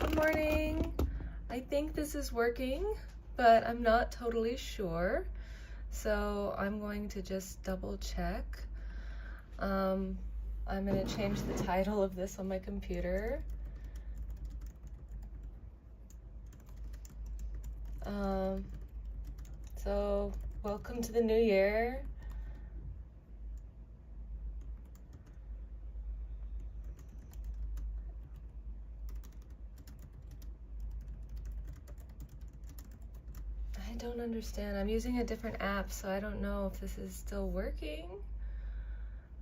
Good morning. I think this is working, but I'm not totally sure. So I'm going to just double check. I'm going to change the title of this on my computer. So welcome to the new year. I don't understand. I'm using a different app, so I don't know if this is still working.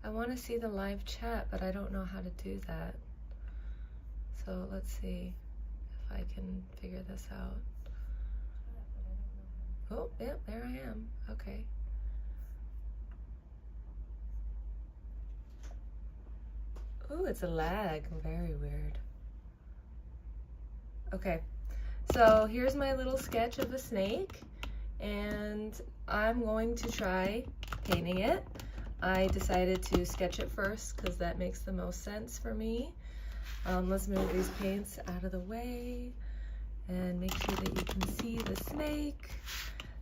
I want to see the live chat, but I don't know how to do that. So let's see if I can figure this out. Oh, yeah, there I am. Okay. Ooh, it's a lag. Very weird. Okay, so here's my little sketch of a snake, and I'm going to try painting it. I decided to sketch it first because that makes the most sense for me. Let's move these paints out of the way and make sure that you can see the snake.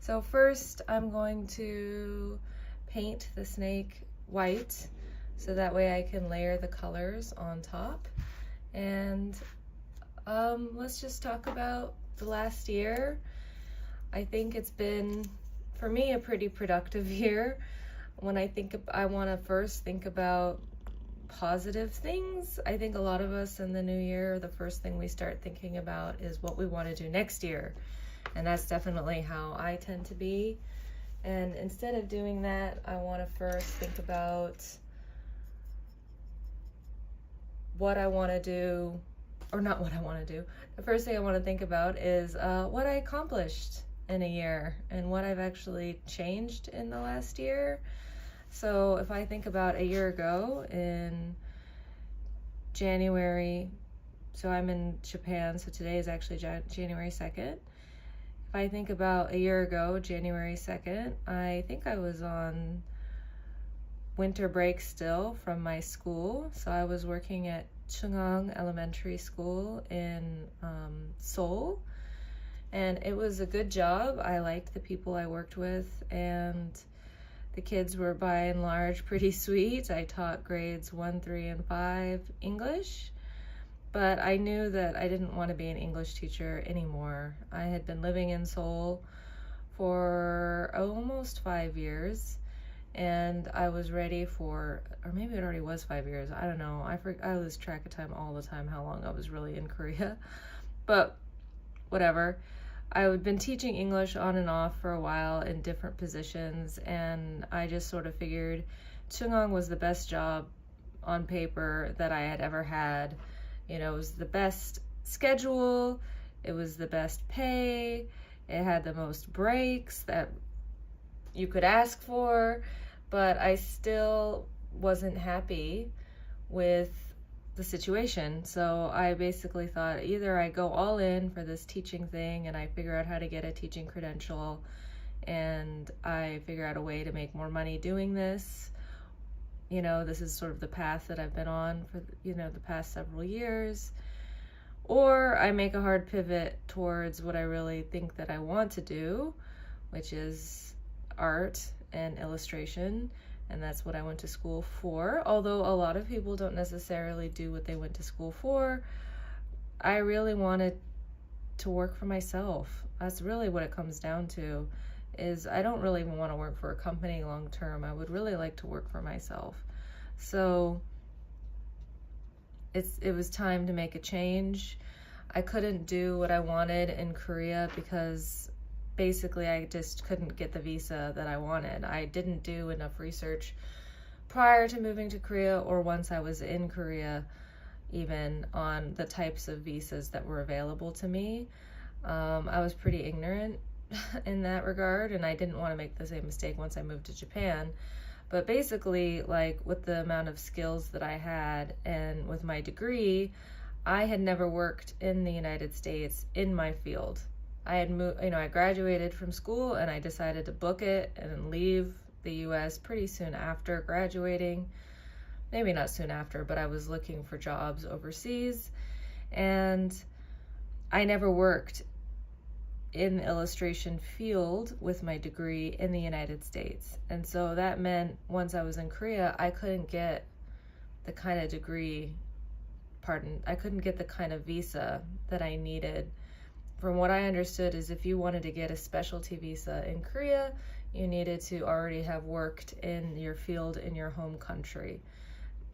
So first I'm going to paint the snake white so that way I can layer the colors on top. And let's just talk about the last year. I think it's been, for me, a pretty productive year. When I want to first think about positive things. I think a lot of us in the new year, the first thing we start thinking about is what we want to do next year. And that's definitely how I tend to be. And instead of doing that, I want to first think about what I want to do, or not what I want to do. The first thing I want to think about is what I accomplished in a year and what I've actually changed in the last year. So if I think about a year ago in January, so I'm in Japan, so today is actually January 2nd. If I think about a year ago, January 2nd, I think I was on winter break still from my school. So I was working at Chungang Elementary School in Seoul, and it was a good job. I liked the people I worked with, and the kids were by and large pretty sweet. I taught grades 1, 3, and 5 English, but I knew that I didn't want to be an English teacher anymore. I had been living in Seoul for almost 5 years, and I was ready for, or maybe it already was 5 years, I don't know. I lose track of time all the time, how long I was really in Korea, but whatever. I had been teaching English on and off for a while in different positions, and I just sort of figured Chungang was the best job on paper that I had ever had. You know, it was the best schedule, it was the best pay, it had the most breaks that you could ask for, but I still wasn't happy with the situation. So I basically thought either I go all in for this teaching thing and I figure out how to get a teaching credential and I figure out a way to make more money doing this. You know, this is sort of the path that I've been on for, you know, the past several years. Or I make a hard pivot towards what I really think that I want to do, which is art and illustration. And that's what I went to school for. Although a lot of people don't necessarily do what they went to school for, I really wanted to work for myself. That's really what it comes down to, is I don't really even want to work for a company long term. I would really like to work for myself. So it was time to make a change. I couldn't do what I wanted in Korea because basically I just couldn't get the visa that I wanted. I didn't do enough research prior to moving to Korea or once I was in Korea even on the types of visas that were available to me. I was pretty ignorant in that regard, and I didn't want to make the same mistake once I moved to Japan. But basically, like, with the amount of skills that I had and with my degree, I had never worked in the United States in my field. I had moved, you know, I graduated from school and I decided to book it and leave the US pretty soon after graduating. Maybe not soon after, but I was looking for jobs overseas. And I never worked in the illustration field with my degree in the United States. And so that meant once I was in Korea, I couldn't get the kind of I couldn't get the kind of visa that I needed. From what I understood is if you wanted to get a specialty visa in Korea, you needed to already have worked in your field in your home country.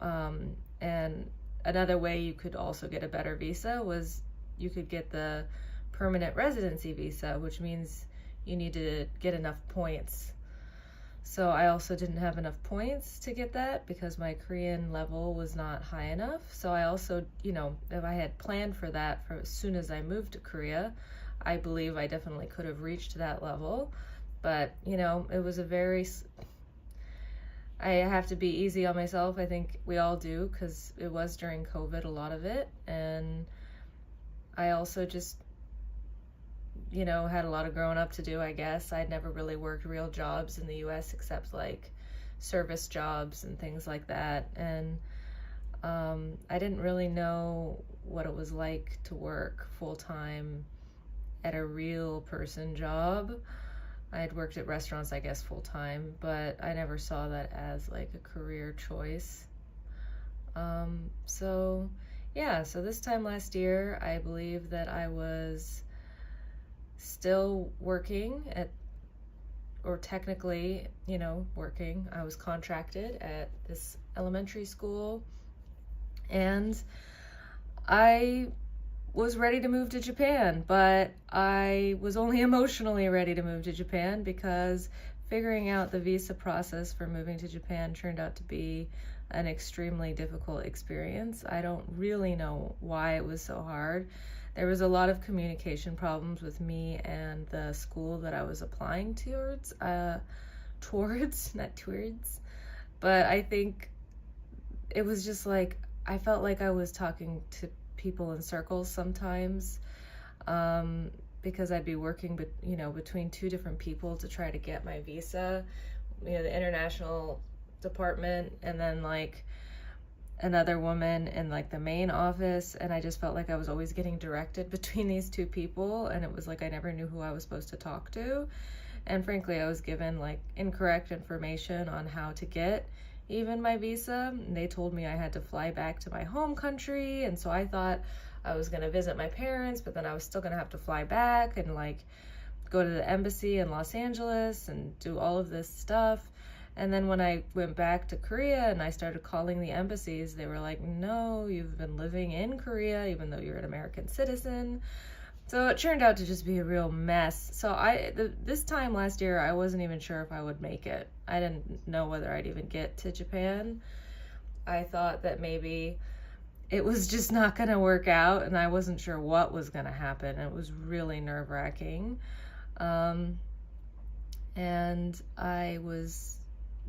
And another way you could also get a better visa was you could get the permanent residency visa, which means you need to get enough points. So I also didn't have enough points to get that because my Korean level was not high enough. So I also, if I had planned for that for as soon as I moved to Korea, I believe I definitely could have reached that level. But, it was I have to be easy on myself. I think we all do, because it was during COVID, a lot of it. And I also just, had a lot of growing up to do, I guess. I'd never really worked real jobs in the US except like service jobs and things like that. And I didn't really know what it was like to work full-time at a real person job. I had worked at restaurants, I guess, full-time, but I never saw that as like a career choice. So this time last year, I believe that I was still working or technically, working. I was contracted at this elementary school, and I was ready to move to Japan, but I was only emotionally ready to move to Japan because figuring out the visa process for moving to Japan turned out to be an extremely difficult experience. I don't really know why it was so hard. There was a lot of communication problems with me and the school that I was applying towards, not towards, but I think it was just like, I felt like I was talking to people in circles sometimes, because I'd be working, between two different people to try to get my visa, the international department, and then like another woman in like the main office, and I just felt like I was always getting directed between these two people, and it was like I never knew who I was supposed to talk to. And frankly, I was given like incorrect information on how to get even my visa. And they told me I had to fly back to my home country, and so I thought I was going to visit my parents, but then I was still going to have to fly back and like go to the embassy in Los Angeles and do all of this stuff. And then when I went back to Korea and I started calling the embassies, they were like, no, you've been living in Korea even though you're an American citizen. So it turned out to just be a real mess. So this time last year, I wasn't even sure if I would make it. I didn't know whether I'd even get to Japan. I thought that maybe it was just not going to work out, and I wasn't sure what was going to happen. It was really nerve-wracking. And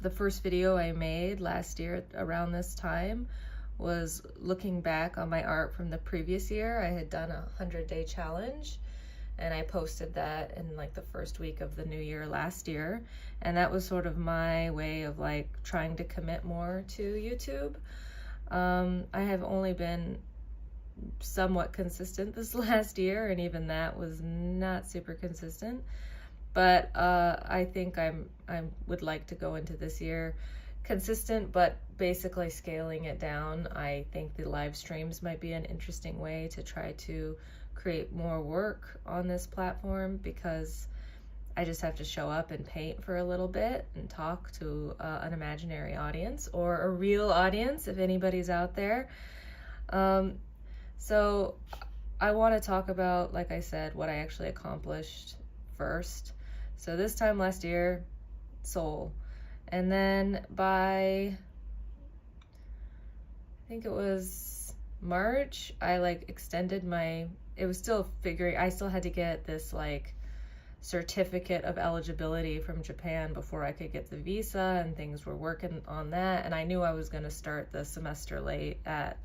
the first video I made last year around this time was looking back on my art from the previous year. I had done a 100-day challenge, and I posted that in like the first week of the new year last year. And that was sort of my way of like trying to commit more to YouTube. I have only been somewhat consistent this last year, and even that was not super consistent. But I think I would like to go into this year consistent, but basically scaling it down. I think the live streams might be an interesting way to try to create more work on this platform, because I just have to show up and paint for a little bit and talk to an imaginary audience or a real audience if anybody's out there. So I want to talk about, like I said, what I actually accomplished first. So this time last year, Seoul. And then by, I think it was March, I like extended it was still I still had to get this like certificate of eligibility from Japan before I could get the visa, and things were working on that. And I knew I was going to start the semester late at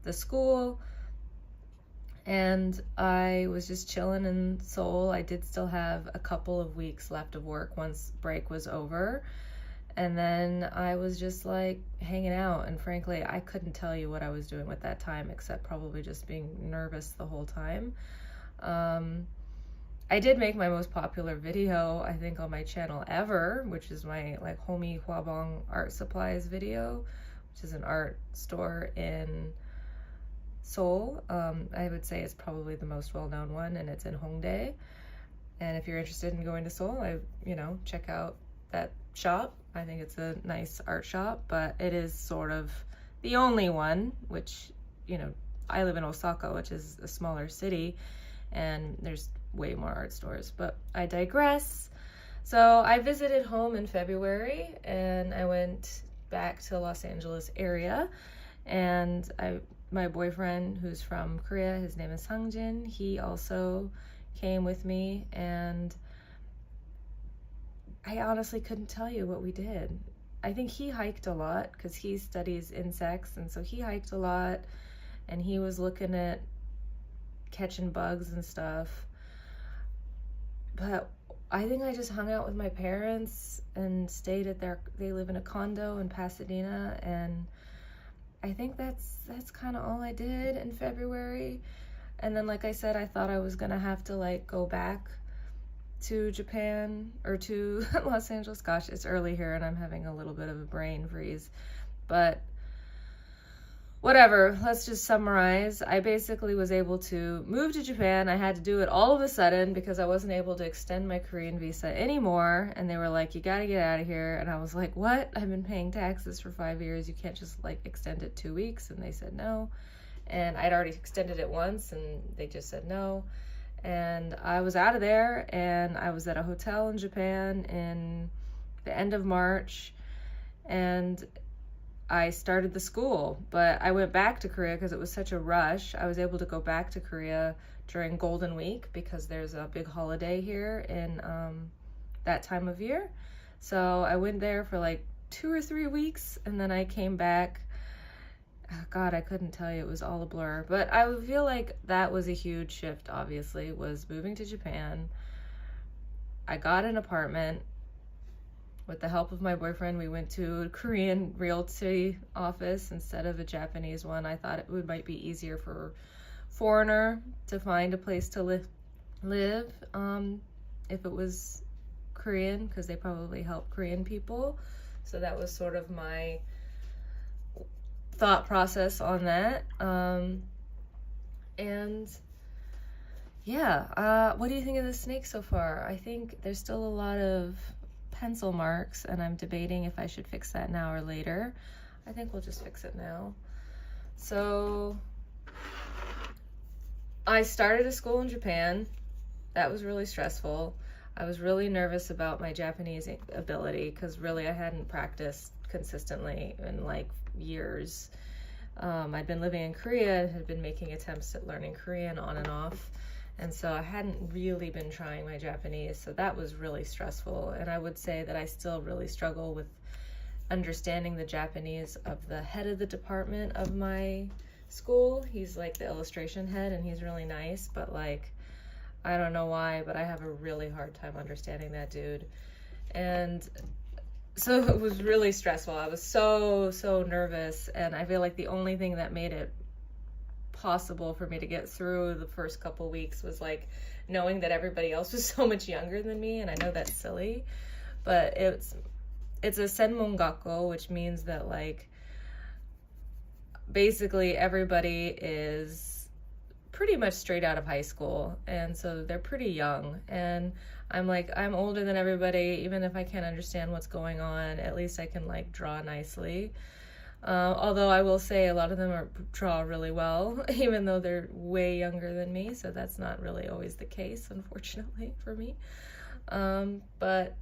the school. And I was just chilling in Seoul. I did still have a couple of weeks left of work once break was over. And then I was just like hanging out. And frankly, I couldn't tell you what I was doing with that time, except probably just being nervous the whole time. I did make my most popular video, I think, on my channel ever, which is my like Homie Huabong art supplies video, which is an art store in Seoul. I would say it's probably the most well-known one, and it's in Hongdae. And if you're interested in going to Seoul, check out that shop. I think it's a nice art shop, but it is sort of the only one, which, I live in Osaka, which is a smaller city, and there's way more art stores, but I digress. So I visited home in February, and I went back to Los Angeles area, and my boyfriend, who's from Korea, his name is Sangjin, he also came with me, and I honestly couldn't tell you what we did. I think he hiked a lot because he studies insects, and so he hiked a lot, and he was looking at catching bugs and stuff. But I think I just hung out with my parents and stayed at they live in a condo in Pasadena, and I think that's kind of all I did in February. And then, like I said, I thought I was gonna have to like go back to Japan or to Los Angeles. Gosh, it's early here and I'm having a little bit of a brain freeze, but whatever, let's just summarize. I basically was able to move to Japan. I had to do it all of a sudden because I wasn't able to extend my Korean visa anymore. And they were like, you gotta get out of here. And I was like, what? I've been paying taxes for 5 years. You can't just like extend it 2 weeks. And they said no. And I'd already extended it once and they just said no. And I was out of there, and I was at a hotel in Japan in the end of March, and I started the school, but I went back to Korea because it was such a rush. I was able to go back to Korea during Golden Week because there's a big holiday here in that time of year. So I went there for like 2 or 3 weeks, and then I came back. God, I couldn't tell you, it was all a blur. But I would feel like that was a huge shift, obviously, was moving to Japan. I got an apartment. With the help of my boyfriend, we went to a Korean realty office instead of a Japanese one. I thought it might be easier for a foreigner to find a place to live if it was Korean, because they probably help Korean people. So that was sort of my thought process on that. And yeah, what do you think of the snake so far? I think there's still a lot of pencil marks, and I'm debating if I should fix that now or later. I think we'll just fix it now. So I started a school in Japan. That was really stressful. I was really nervous about my Japanese ability because really I hadn't practiced consistently in like years. I'd been living in Korea and had been making attempts at learning Korean on and off, and so I hadn't really been trying my Japanese, so that was really stressful. And I would say that I still really struggle with understanding the Japanese of the head of the department of my school. He's like the illustration head, and he's really nice, but like, I don't know why, but I have a really hard time understanding that dude. And so it was really stressful. I was so nervous, and I feel like the only thing that made it possible for me to get through the first couple weeks was like knowing that everybody else was so much younger than me. And I know that's silly, but it's a senmongakko, which means that like basically everybody is pretty much straight out of high school, and so they're pretty young. And I'm like, I'm older than everybody. Even if I can't understand what's going on, at least I can like draw nicely. Although I will say a lot of them draw really well, even though they're way younger than me. So that's not really always the case, unfortunately, for me. But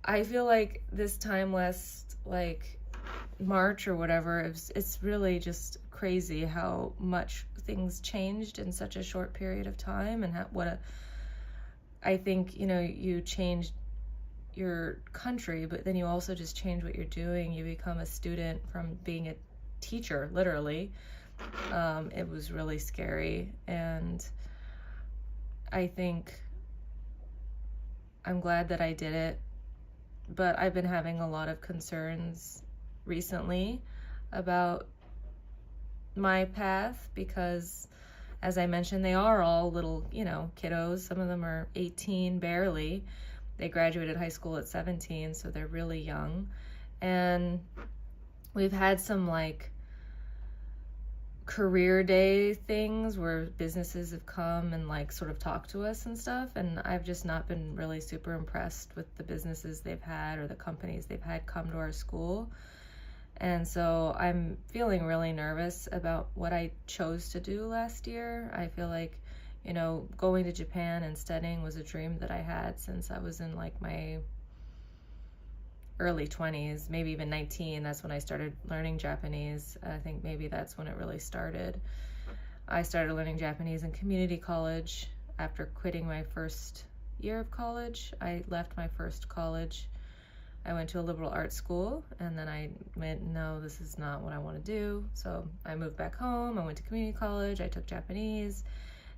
I feel like this time last like March or whatever, it's really just crazy how much things changed in such a short period of time, and I think, you changed your country, but then you also just change what you're doing. You become a student from being a teacher, literally. It was really scary, and I think I'm glad that I did it, but I've been having a lot of concerns recently about my path because as I mentioned, they are all little, kiddos. Some of them are 18 barely. They graduated high school at 17, so they're really young. And we've had some like career day things where businesses have come and like sort of talked to us and stuff, and I've just not been really super impressed with the businesses they've had or the companies they've had come to our school. And so I'm feeling really nervous about what I chose to do last year. I feel like, going to Japan and studying was a dream that I had since I was in like my early 20s, maybe even 19. That's when I started learning Japanese. I think maybe that's when it really started. I started learning Japanese in community college after quitting my first year of college. I left my first college. I went to a liberal arts school, and then I went, no, this is not what I want to do. So I moved back home. I went to community college. I took Japanese.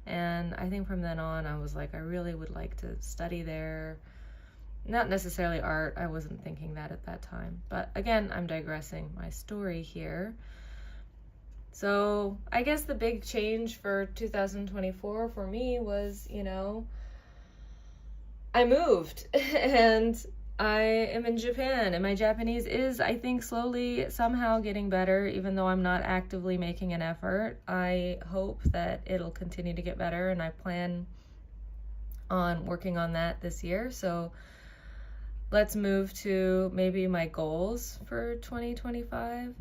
And I think from then on, I was like, I really would like to study there. Not necessarily art. I wasn't thinking that at that time. But again, I'm digressing my story here. So I guess the big change for 2024 for me was, I moved and I am in Japan, and my Japanese is, I think, slowly somehow getting better, even though I'm not actively making an effort. I hope that it'll continue to get better, and I plan on working on that this year. So let's move to maybe my goals for 2025.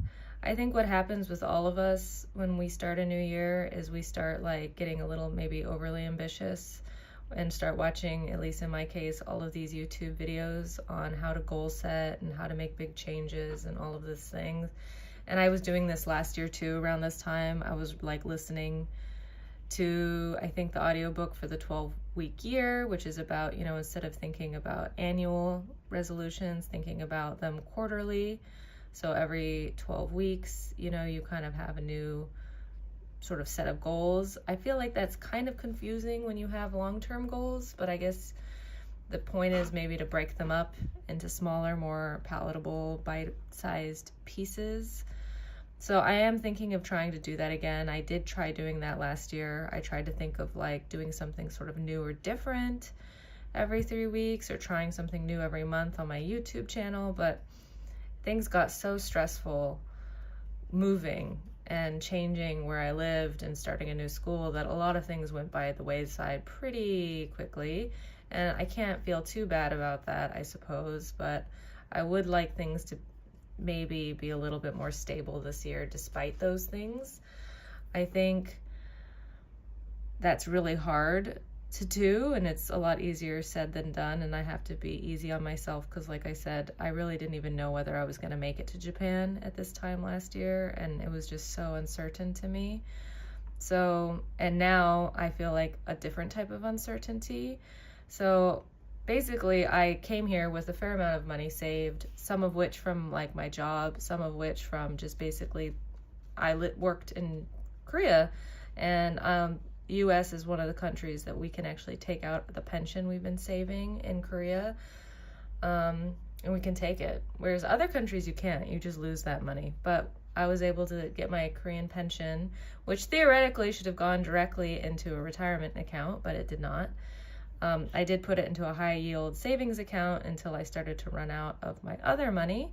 I think what happens with all of us when we start a new year is we start like getting a little maybe overly ambitious and start watching, at least in my case, all of these YouTube videos on how to goal set and how to make big changes and all of these things. And I was doing this last year too. Around this time, I was like listening to, I think, the audiobook for the 12-week year, which is about, instead of thinking about annual resolutions, thinking about them quarterly. So every 12 weeks, you kind of have a new sort of set of goals. I feel like that's kind of confusing when you have long-term goals, but I guess the point is maybe to break them up into smaller, more palatable, bite-sized pieces. So I am thinking of trying to do that again. I did try doing that last year. I tried to think of like doing something sort of new or different every 3 weeks, or trying something new every month on my YouTube channel, but things got so stressful moving and changing where I lived and starting a new school that a lot of things went by the wayside pretty quickly. And I can't feel too bad about that, I suppose, but I would like things to maybe be a little bit more stable this year despite those things. I think that's really hard to do, and it's a lot easier said than done, and I have to be easy on myself because, like I said, I really didn't even know whether I was going to make it to Japan at this time last year, and it was just so uncertain to me. So, and now I feel like a different type of uncertainty. So basically, I came here with a fair amount of money saved, some of which from like my job, some of which from just basically I worked in Korea, and U.S. is one of the countries that we can actually take out the pension we've been saving in Korea, and we can take it. Whereas other countries you can't, you just lose that money. But I was able to get my Korean pension, which theoretically should have gone directly into a retirement account, but it did not. I did put it into a high yield savings account until I started to run out of my other money.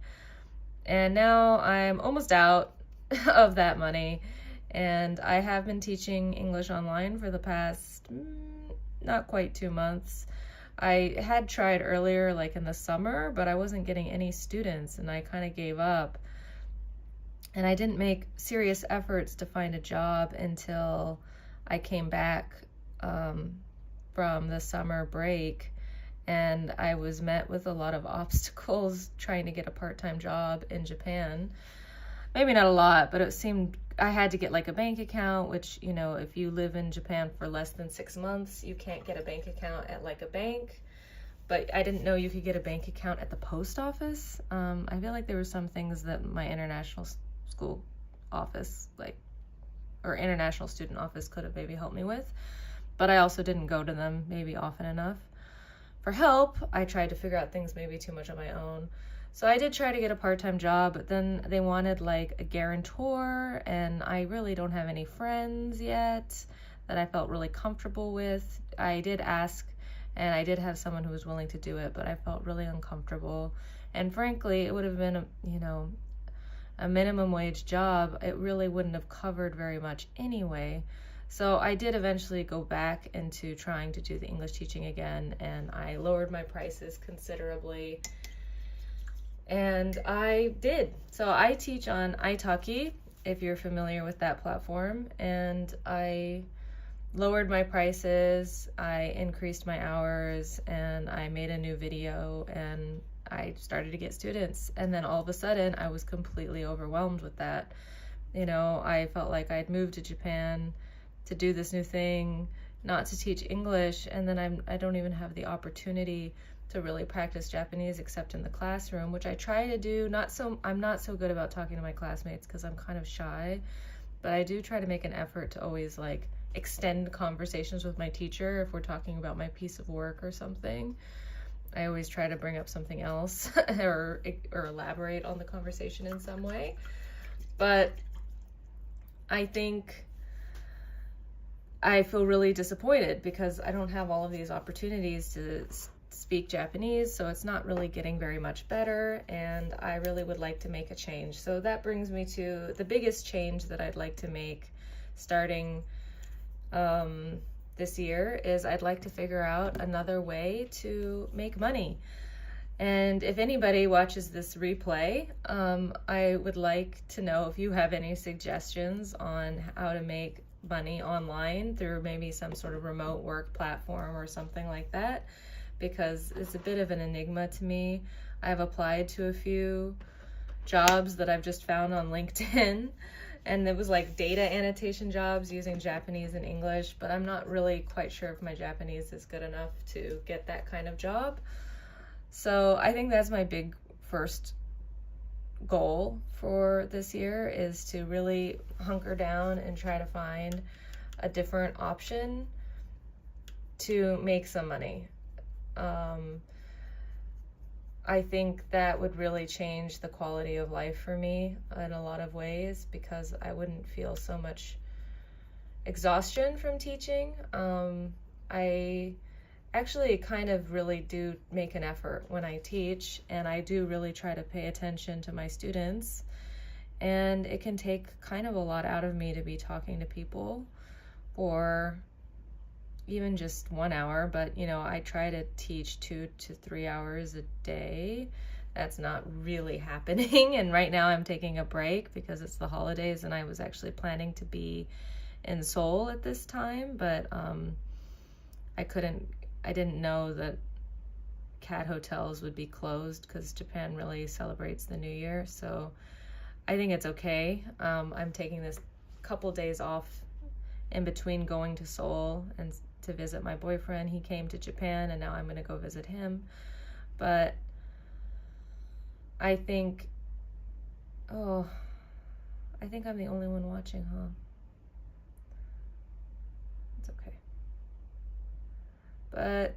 And now I'm almost out of that money. And I have been teaching English online for the past, not quite 2 months. I had tried earlier, like in the summer, but I wasn't getting any students, and I kind of gave up. And I didn't make serious efforts to find a job until I came back from the summer break. And I was met with a lot of obstacles trying to get a part-time job in Japan. Maybe not a lot, but it seemed I had to get like a bank account, which, if you live in Japan for less than 6 months, you can't get a bank account at like a bank. But I didn't know you could get a bank account at the post office. I feel like there were some things that my international school office, or international student office could have maybe helped me with. But I also didn't go to them maybe often enough for help. I tried to figure out things maybe too much on my own. So I did try to get a part-time job, but then they wanted like a guarantor, and I really don't have any friends yet that I felt really comfortable with. I did ask, and I did have someone who was willing to do it, but I felt really uncomfortable. And frankly, it would have been, a minimum wage job. It really wouldn't have covered very much anyway. So I did eventually go back into trying to do the English teaching again, and I lowered my prices considerably. And I did. So I teach on italki, if you're familiar with that platform, and I lowered my prices, I increased my hours, and I made a new video, and I started to get students. And then all of a sudden I was completely overwhelmed with that. I felt like I'd moved to Japan to do this new thing, not to teach English, and then I don't even have the opportunity to really practice Japanese except in the classroom, which I try to do. I'm not so good about talking to my classmates because I'm kind of shy, but I do try to make an effort to always extend conversations with my teacher if we're talking about my piece of work or something. I always try to bring up something else or elaborate on the conversation in some way. But I think I feel really disappointed because I don't have all of these opportunities to speak Japanese, so it's not really getting very much better, and I really would like to make a change. So that brings me to the biggest change that I'd like to make starting this year is I'd like to figure out another way to make money. And if anybody watches this replay, I would like to know if you have any suggestions on how to make money online through maybe some sort of remote work platform or something like that, because it's a bit of an enigma to me. I've applied to a few jobs that I've just found on LinkedIn, and it was data annotation jobs using Japanese and English, but I'm not really quite sure if my Japanese is good enough to get that kind of job. So I think that's my big first goal for this year, is to really hunker down and try to find a different option to make some money. I think that would really change the quality of life for me in a lot of ways, because I wouldn't feel so much exhaustion from teaching. I actually kind of really do make an effort when I teach, and I do really try to pay attention to my students, and it can take kind of a lot out of me to be talking to people for even just 1 hour, but I try to teach 2 to 3 hours a day. That's not really happening, and right now I'm taking a break because it's the holidays, and I was actually planning to be in Seoul at this time, but I didn't know that cat hotels would be closed because Japan really celebrates the New Year, so I think it's okay. I'm taking this couple days off in between going to Seoul and to visit my boyfriend. He came to Japan, and now I'm going to go visit him. But I think I'm the only one watching, huh? It's okay. But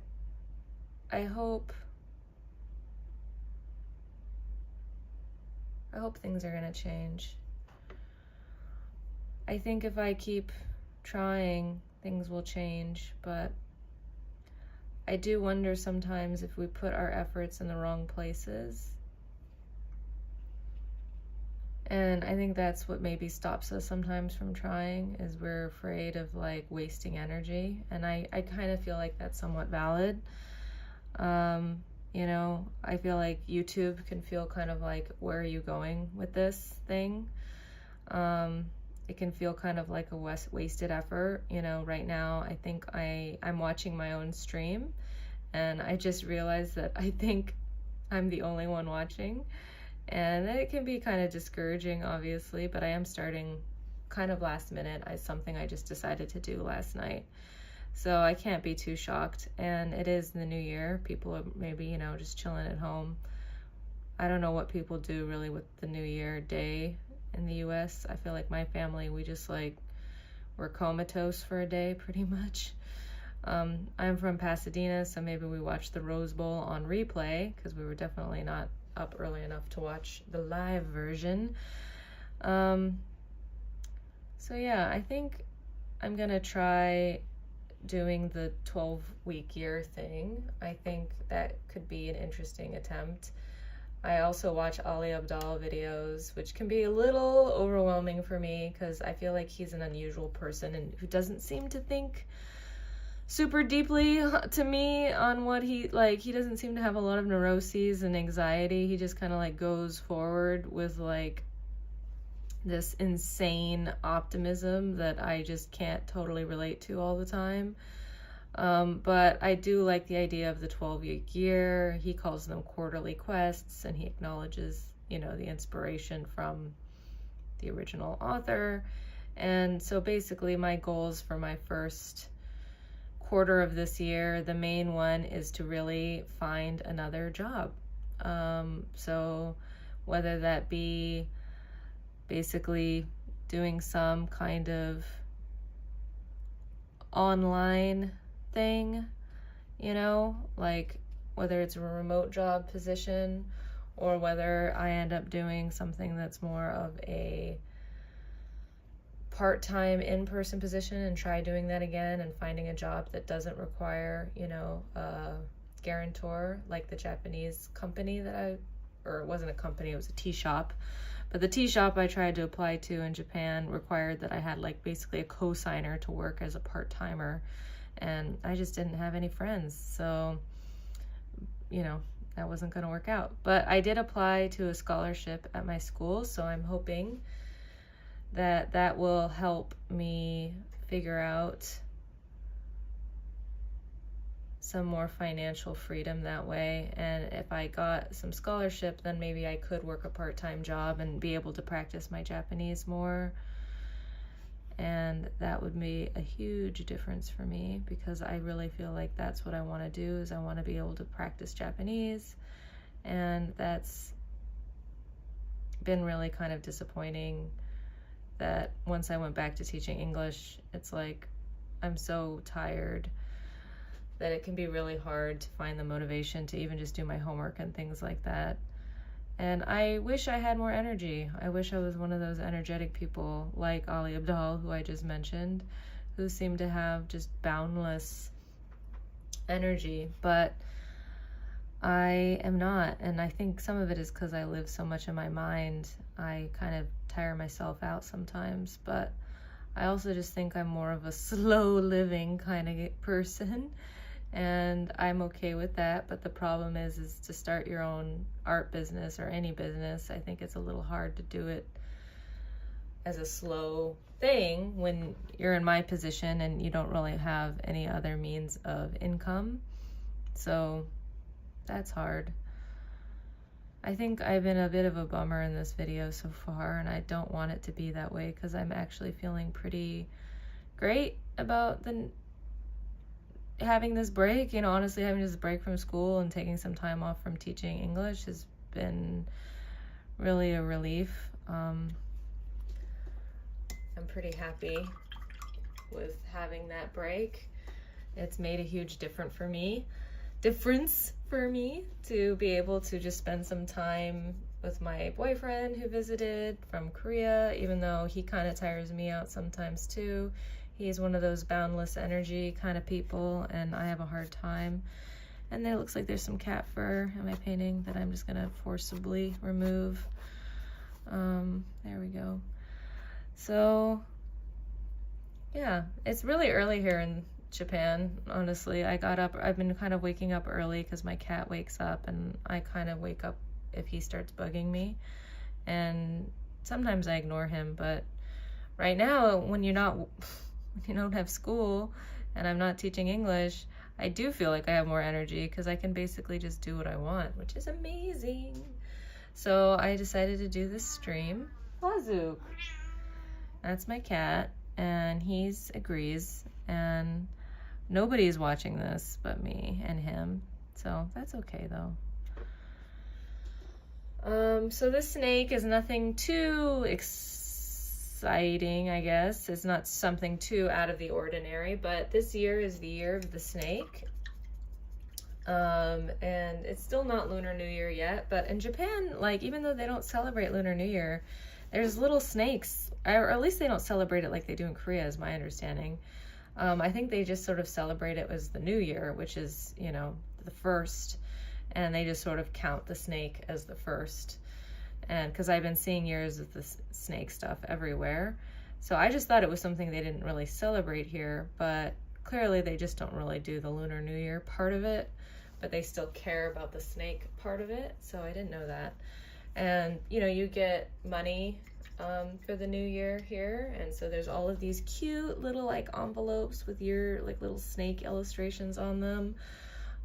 I hope things are going to change. I think if I keep trying, things will change, but I do wonder sometimes if we put our efforts in the wrong places. And I think that's what maybe stops us sometimes from trying, is we're afraid of wasting energy. And I kind of feel like that's somewhat valid. I feel like YouTube can feel kind of where are you going with this thing? It can feel kind of like a wasted effort. Right now I think I'm watching my own stream, and I just realized that I think I'm the only one watching, and it can be kind of discouraging, obviously, but I am starting kind of last minute. Something I just decided to do last night, so I can't be too shocked. And it is the new year. People are maybe just chilling at home. I don't know what people do really with the New Year day in the US. I feel like my family, we just we're comatose for a day pretty much. I'm from Pasadena, so maybe we watched the Rose Bowl on replay because we were definitely not up early enough to watch the live version. So yeah, I think I'm gonna try doing the 12-week year thing. I think that could be an interesting attempt. I also watch Ali Abdaal videos, which can be a little overwhelming for me because I feel like he's an unusual person and who doesn't seem to think super deeply to me on what he doesn't seem to have a lot of neuroses and anxiety. He just kind of like goes forward with like this insane optimism that I just can't totally relate to all the time. But I do like the idea of the 12-week year. He calls them quarterly quests, and he acknowledges, you know, the inspiration from the original author. And so basically my goals for my first quarter of this year, the main one is to really find another job. So whether that be basically doing some kind of online thing, you know, like whether it's a remote job position or whether I end up doing something that's more of a part-time in-person position and try doing that again and finding a job that doesn't require, you know, a guarantor like the Japanese company that or it wasn't a company, it was a tea shop. But the tea shop I tried to apply to in Japan required that I had like basically a co-signer to work as a part-timer, and I just didn't have any friends. So, you know, that wasn't going to work out. But I did apply to a scholarship at my school, so I'm hoping that that will help me figure out some more financial freedom that way. And if I got some scholarship, then maybe I could work a part-time job and be able to practice my Japanese more. And that would be a huge difference for me because I really feel like that's what I want to do, is I want to be able to practice Japanese. And that's been really kind of disappointing that once I went back to teaching English, it's like I'm so tired that it can be really hard to find the motivation to even just do my homework and things like that. And I wish I had more energy. I wish I was one of those energetic people like Ali Abdaal, who I just mentioned, who seem to have just boundless energy. But I am not, and I think some of it is because I live so much in my mind. I kind of tire myself out sometimes, but I also just think I'm more of a slow living kind of person, and I'm okay with that. But the problem is to start your own art business or any business, I think it's a little hard to do it as a slow thing when you're in my position and you don't really have any other means of income. So that's hard. I think I've been a bit of a bummer in this video so far, and I don't want it to be that way because I'm actually feeling pretty great about having this break. You know, honestly, having this break from school and taking some time off from teaching English has been really a relief. I'm pretty happy with having that break. It's made a huge difference for me to be able to just spend some time with my boyfriend who visited from Korea, even though he kind of tires me out sometimes too. He's one of those boundless energy kind of people, and I have a hard time. And there looks like there's some cat fur in my painting that I'm just gonna forcibly remove. There we go. So yeah, it's really early here in Japan, honestly. I've been kind of waking up early because my cat wakes up, and I kind of wake up if he starts bugging me, and sometimes I ignore him. But right now, when you don't have school and I'm not teaching English, I do feel like I have more energy because I can basically just do what I want, which is amazing. So I decided to do this stream. Wazoo. That's my cat, and he agrees, and nobody's watching this but me and him, so that's okay though. So this snake is nothing too exciting, I guess. It's not something too out of the ordinary, but this year is the year of the snake. And it's still not Lunar New Year yet, but in Japan, like, even though they don't celebrate Lunar New Year, there's little snakes or at least they don't celebrate it like they do in Korea, is my understanding. I think they just sort of celebrate it as the New Year, which is, you know, the first, and they just sort of count the snake as the first. And because I've been seeing years of this snake stuff everywhere, so I just thought it was something they didn't really celebrate here, but clearly they just don't really do the Lunar New Year part of it, but they still care about the snake part of it, so I didn't know that. And, you know, you get money for the new year here, and so there's all of these cute little like envelopes with your like little snake illustrations on them.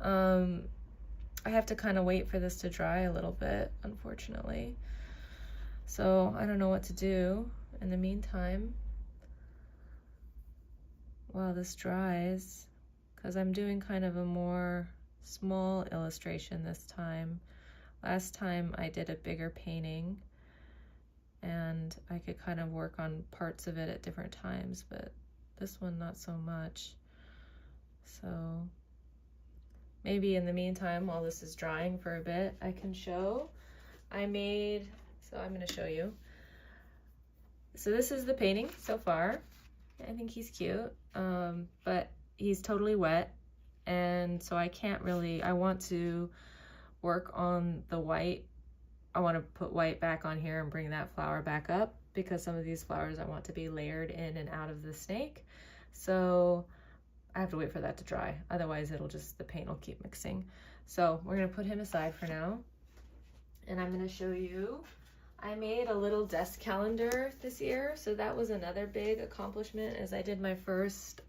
I have to kind of wait for this to dry a little bit, unfortunately, so I don't know what to do in the meantime while this dries, because I'm doing kind of a more small illustration this time. Last time I did a bigger painting and I could kind of work on parts of it at different times, but this one not so much. So maybe in the meantime, while this is drying for a bit, I can show. So I'm going to show you. So this is the painting so far. I think he's cute, but he's totally wet, and so I want to work on the white. I want to put white back on here and bring that flower back up, because some of these flowers I want to be layered in and out of the snake. So I have to wait for that to dry. Otherwise the paint will keep mixing. So we're going to put him aside for now. And I'm going to show you, I made a little desk calendar this year. So that was another big accomplishment, as I did my first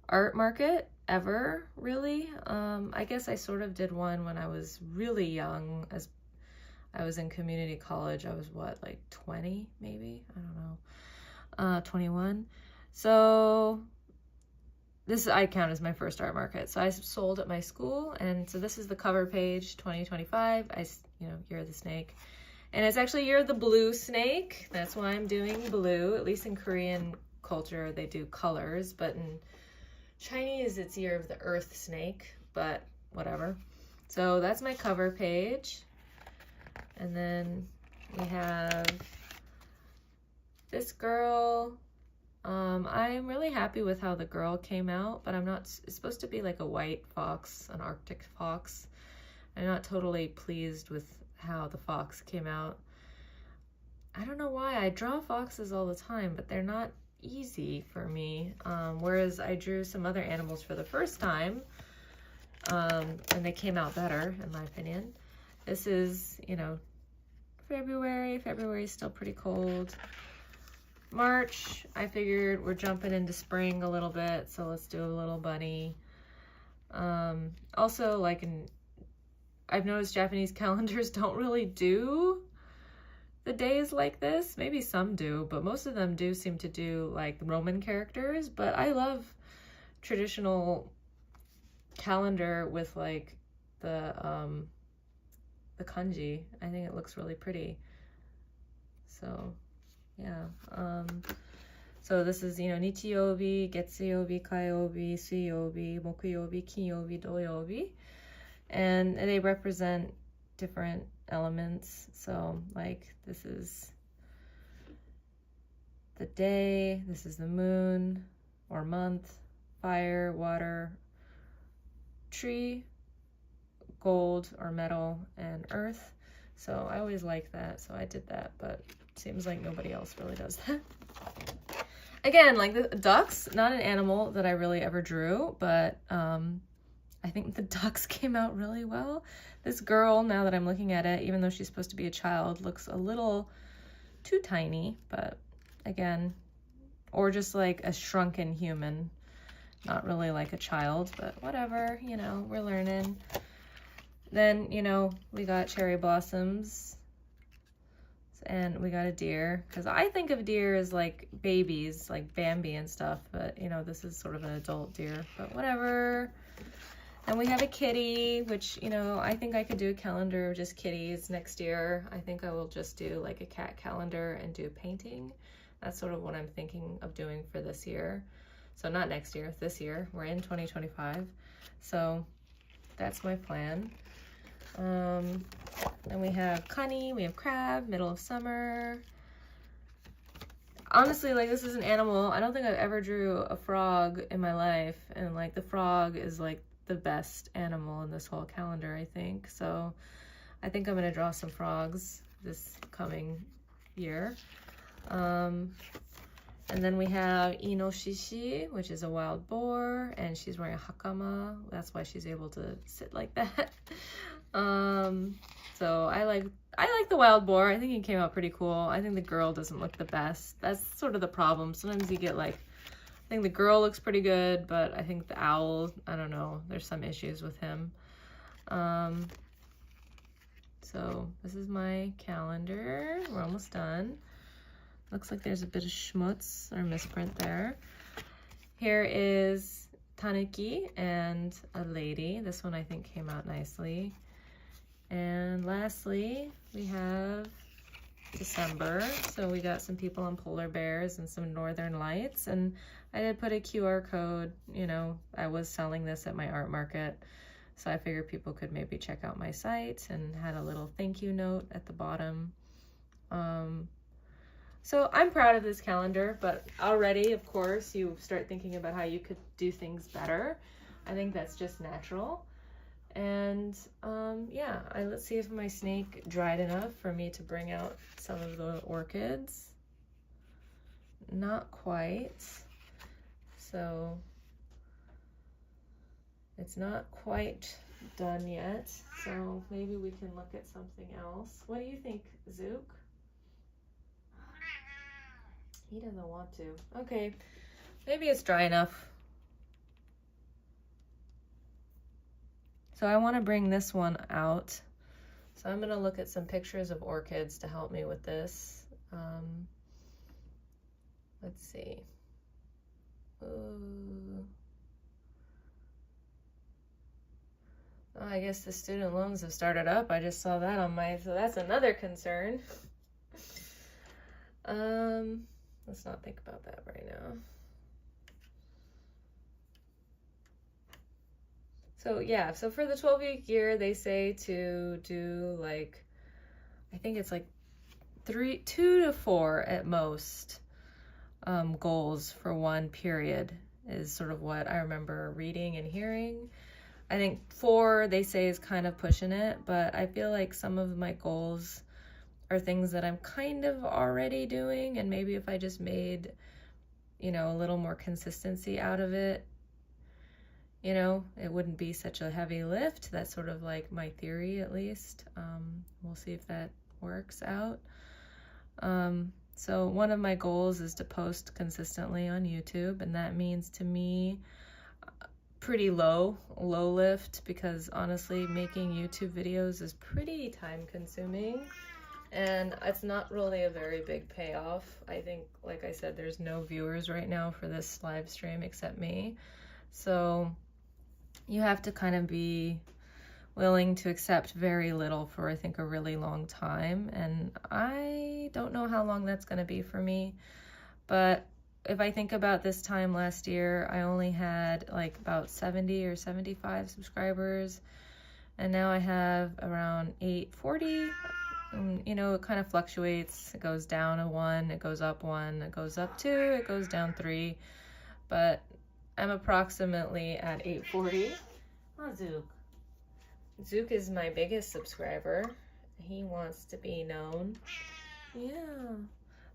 art market ever, really. I guess I sort of did one when I was really young, as I was in community college. I was what, like 20 maybe? I don't know. 21. So this I count as my first art market. So I sold at my school, and so this is the cover page, 2025. Year of the snake. And it's actually Year of the Blue Snake. That's why I'm doing blue. At least in Korean culture, they do colors, but in Chinese, it's Year of the Earth Snake, but whatever. So that's my cover page. And then we have this girl. I'm really happy with how the girl came out, but it's supposed to be like a white fox, an Arctic fox. I'm not totally pleased with how the fox came out. I don't know why. I draw foxes all the time, but they're not easy for me. Whereas I drew some other animals for the first time, and they came out better, in my opinion. This is, February. February is still pretty cold. March, I figured we're jumping into spring a little bit, so let's do a little bunny. Also, I've noticed Japanese calendars don't really do the days like this. Maybe some do, but most of them do seem to do like Roman characters. But I love traditional calendar with like the kanji. I think it looks really pretty. So yeah. So this is, Nichiyobi, Getsuyobi, Kaiobi, Suiyobi, Mokuyobi, Kinyobi, Doyobi. And they represent different elements. So like this is the day, this is the moon or month, fire, water, tree, gold or metal, and earth. So I always like that, so I did that, but it seems like nobody else really does that. Again, like the ducks, not an animal that I really ever drew, but I think the ducks came out really well. This girl, now that I'm looking at it, even though she's supposed to be a child, looks a little too tiny, but again, or just like a shrunken human, not really like a child, but whatever, we're learning. Then, we got cherry blossoms, and we got a deer, because I think of deer as like babies, like Bambi and stuff, but this is sort of an adult deer, but whatever. And we have a kitty, which, I think I could do a calendar of just kitties next year. I think I will just do like a cat calendar and do painting. That's sort of what I'm thinking of doing for this year. So not next year, this year. We're in 2025. So that's my plan. Then we have Kani, we have crab, middle of summer. honestly, like, this is an animal. I don't think I've ever drew a frog in my life, and like the frog is like the best animal in this whole calendar, I think. So I think I'm gonna draw some frogs this coming year. And then we have Inoshishi, which is a wild boar, and she's wearing a hakama. That's why she's able to sit like that. So I like the wild boar. I think he came out pretty cool. I think the girl doesn't look the best. That's sort of the problem. Sometimes you get like, I think the girl looks pretty good, but I think the owl, I don't know, there's some issues with him. So this is my calendar. We're almost done. Looks like there's a bit of schmutz or misprint there. Here is tanuki and a lady. This one I think came out nicely. And lastly, we have December. So we got some people on polar bears and some northern lights. And I did put a QR code. You know, I was selling this at my art market, so I figured people could maybe check out my site, and had a little thank you note at the bottom. So I'm proud of this calendar, but already, of course, you start thinking about how you could do things better. I think that's just natural. And yeah, let's see if my snake dried enough for me to bring out some of the orchids. Not quite. So it's not quite done yet. So maybe we can look at something else. What do you think, Zook? He doesn't want to. Okay, maybe it's dry enough. So I want to bring this one out. So I'm going to look at some pictures of orchids to help me with this. Let's see. Ooh. Oh, I guess the student loans have started up. I just saw that on my, so that's another concern. Let's not think about that right now. So yeah, so for the 12-week year, they say to do like, I think it's like 2 to 4 at most goals for one period is sort of what I remember reading and hearing. I think 4, they say, is kind of pushing it, but I feel like some of my goals are things that I'm kind of already doing, and maybe if I just made, you know, a little more consistency out of it, you know, it wouldn't be such a heavy lift. That's sort of like my theory, at least. We'll see if that works out. So one of my goals is to post consistently on YouTube, and that means to me pretty low lift, because honestly making YouTube videos is pretty time consuming, and it's not really a very big payoff. I think, like I said, there's no viewers right now for this live stream except me, so you have to kind of be willing to accept very little for, I think, a really long time, and I don't know how long that's going to be for me. But if I think about this time last year, I only had like about 70 or 75 subscribers, and now I have around 840. You know, it kind of fluctuates. It goes down a 1, it goes up 1, it goes up 2, it goes down 3, but I'm approximately at 840. Oh, Zook. Zook is my biggest subscriber. He wants to be known. Yeah.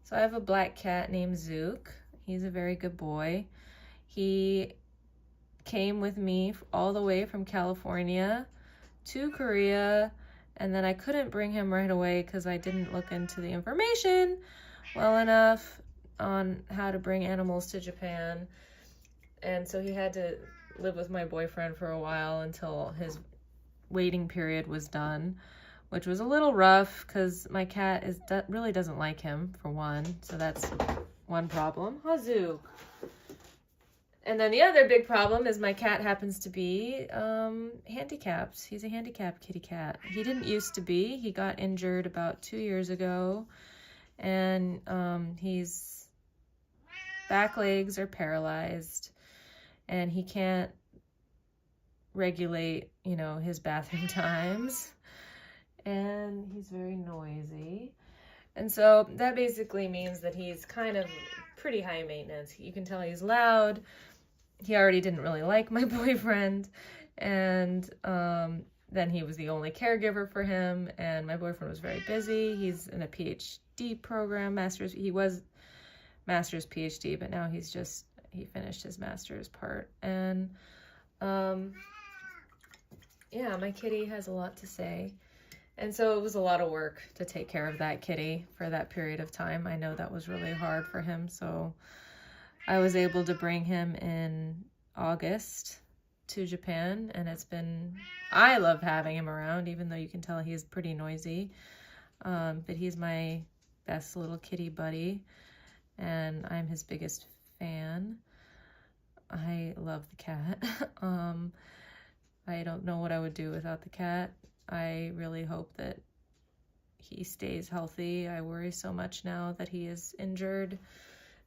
So I have a black cat named Zook. He's a very good boy. He came with me all the way from California to Korea, and then I couldn't bring him right away because I didn't look into the information well enough on how to bring animals to Japan. And so he had to live with my boyfriend for a while until his waiting period was done, which was a little rough because my cat really doesn't like him, for one. So that's one problem. Zook. And then the other big problem is my cat happens to be handicapped. He's a handicapped kitty cat. He didn't used to be. He got injured about 2 years ago, and his back legs are paralyzed, and he can't regulate, you know, his bathroom times, and he's very noisy. And so that basically means that he's kind of pretty high maintenance. You can tell he's loud. He already didn't really like my boyfriend. And then he was the only caregiver for him. And my boyfriend was very busy. He's in a PhD program, he was master's PhD, but now he finished his master's part. And yeah, my kitty has a lot to say. And so it was a lot of work to take care of that kitty for that period of time. I know that was really hard for him. So I was able to bring him in August to Japan, and I love having him around, even though you can tell he's pretty noisy. But he's my best little kitty buddy, and I'm his biggest fan. I love the cat. I don't know what I would do without the cat. I really hope that he stays healthy. I worry so much now that he is injured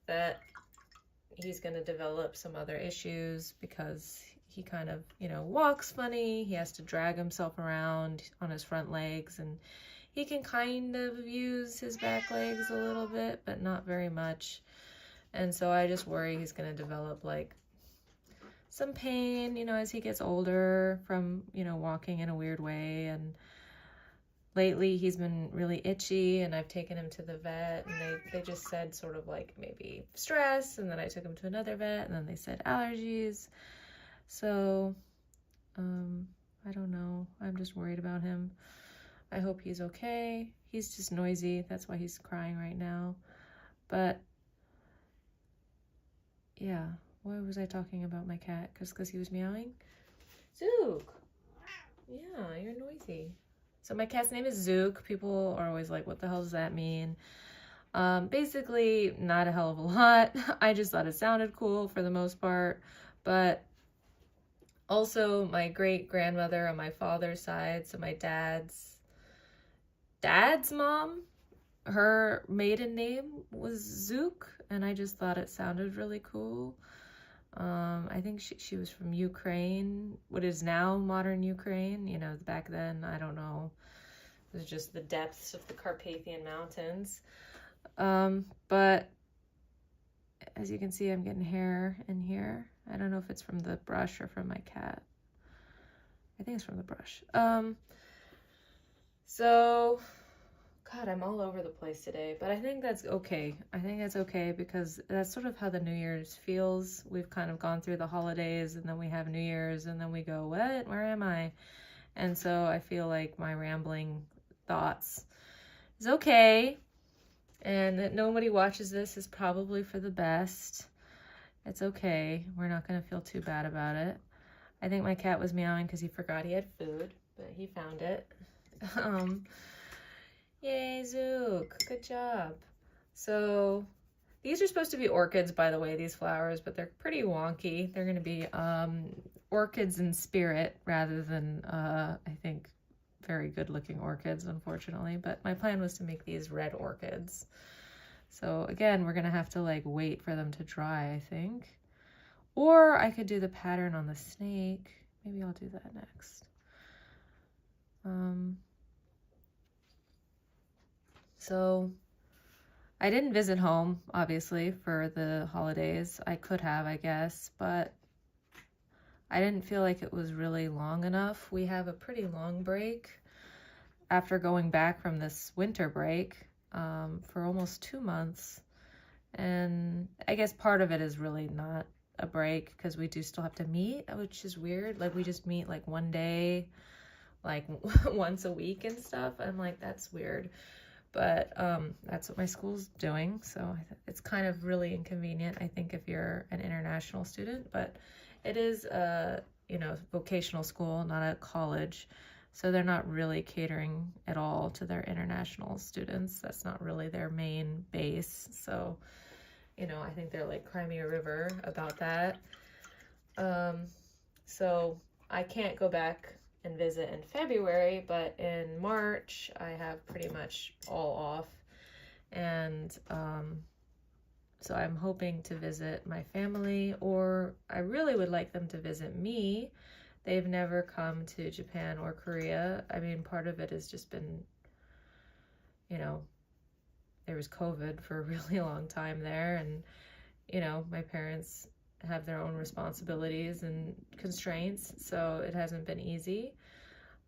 that he's going to develop some other issues because he kind of, walks funny. He has to drag himself around on his front legs, and he can kind of use his back legs a little bit, but not very much. And so I just worry he's going to develop like some pain, as he gets older from, walking in a weird way. And lately he's been really itchy, and I've taken him to the vet, and they just said sort of like maybe stress, and then I took him to another vet, and then they said allergies. So, I don't know. I'm just worried about him. I hope he's okay. He's just noisy. That's why he's crying right now. But yeah. Why was I talking about my cat? Because he was meowing? Zook! Yeah, you're noisy. So my cat's name is Zook. People are always like, what the hell does that mean? Basically, not a hell of a lot. I just thought it sounded cool for the most part. But also, my great-grandmother on my father's side, so my dad's mom, her maiden name was Zook, and I just thought it sounded really cool. I think she was from Ukraine, what is now modern Ukraine. Back then, I don't know. It was just the depths of the Carpathian Mountains. But as you can see, I'm getting hair in here. I don't know if it's from the brush or from my cat. I think it's from the brush. So... God, I'm all over the place today, but I think that's okay. I think that's okay because that's sort of how the New Year's feels. We've kind of gone through the holidays, and then we have New Year's, and then we go, what? Where am I? And so I feel like my rambling thoughts is okay, and that nobody watches this is probably for the best. It's okay. We're not going to feel too bad about it. I think my cat was meowing because he forgot he had food, but he found it. Yay, Zook. Good job. So these are supposed to be orchids, by the way, these flowers, but they're pretty wonky. They're going to be orchids in spirit rather than, I think, very good-looking orchids, unfortunately. But my plan was to make these red orchids. So again, we're going to have to like wait for them to dry, I think. Or I could do the pattern on the snake. Maybe I'll do that next. So I didn't visit home, obviously, for the holidays. I could have, I guess, but I didn't feel like it was really long enough. We have a pretty long break after going back from this winter break for almost 2 months. And I guess part of it is really not a break because we do still have to meet, which is weird. Like we just meet like one day, like once a week and stuff. I'm like, that's weird. But that's what my school's doing, so it's kind of really inconvenient, I think, if you're an international student. But it is a, vocational school, not a college, so they're not really catering at all to their international students. That's not really their main base. So, I think they're like Crimea River about that. So I can't go back and visit in February, but in March I have pretty much all off, and so I'm hoping to visit my family, or I really would like them to visit me. They've never come to Japan or Korea. I mean, part of it has just been, there was COVID for a really long time there, and you know, my parents have their own responsibilities and constraints, so it hasn't been easy.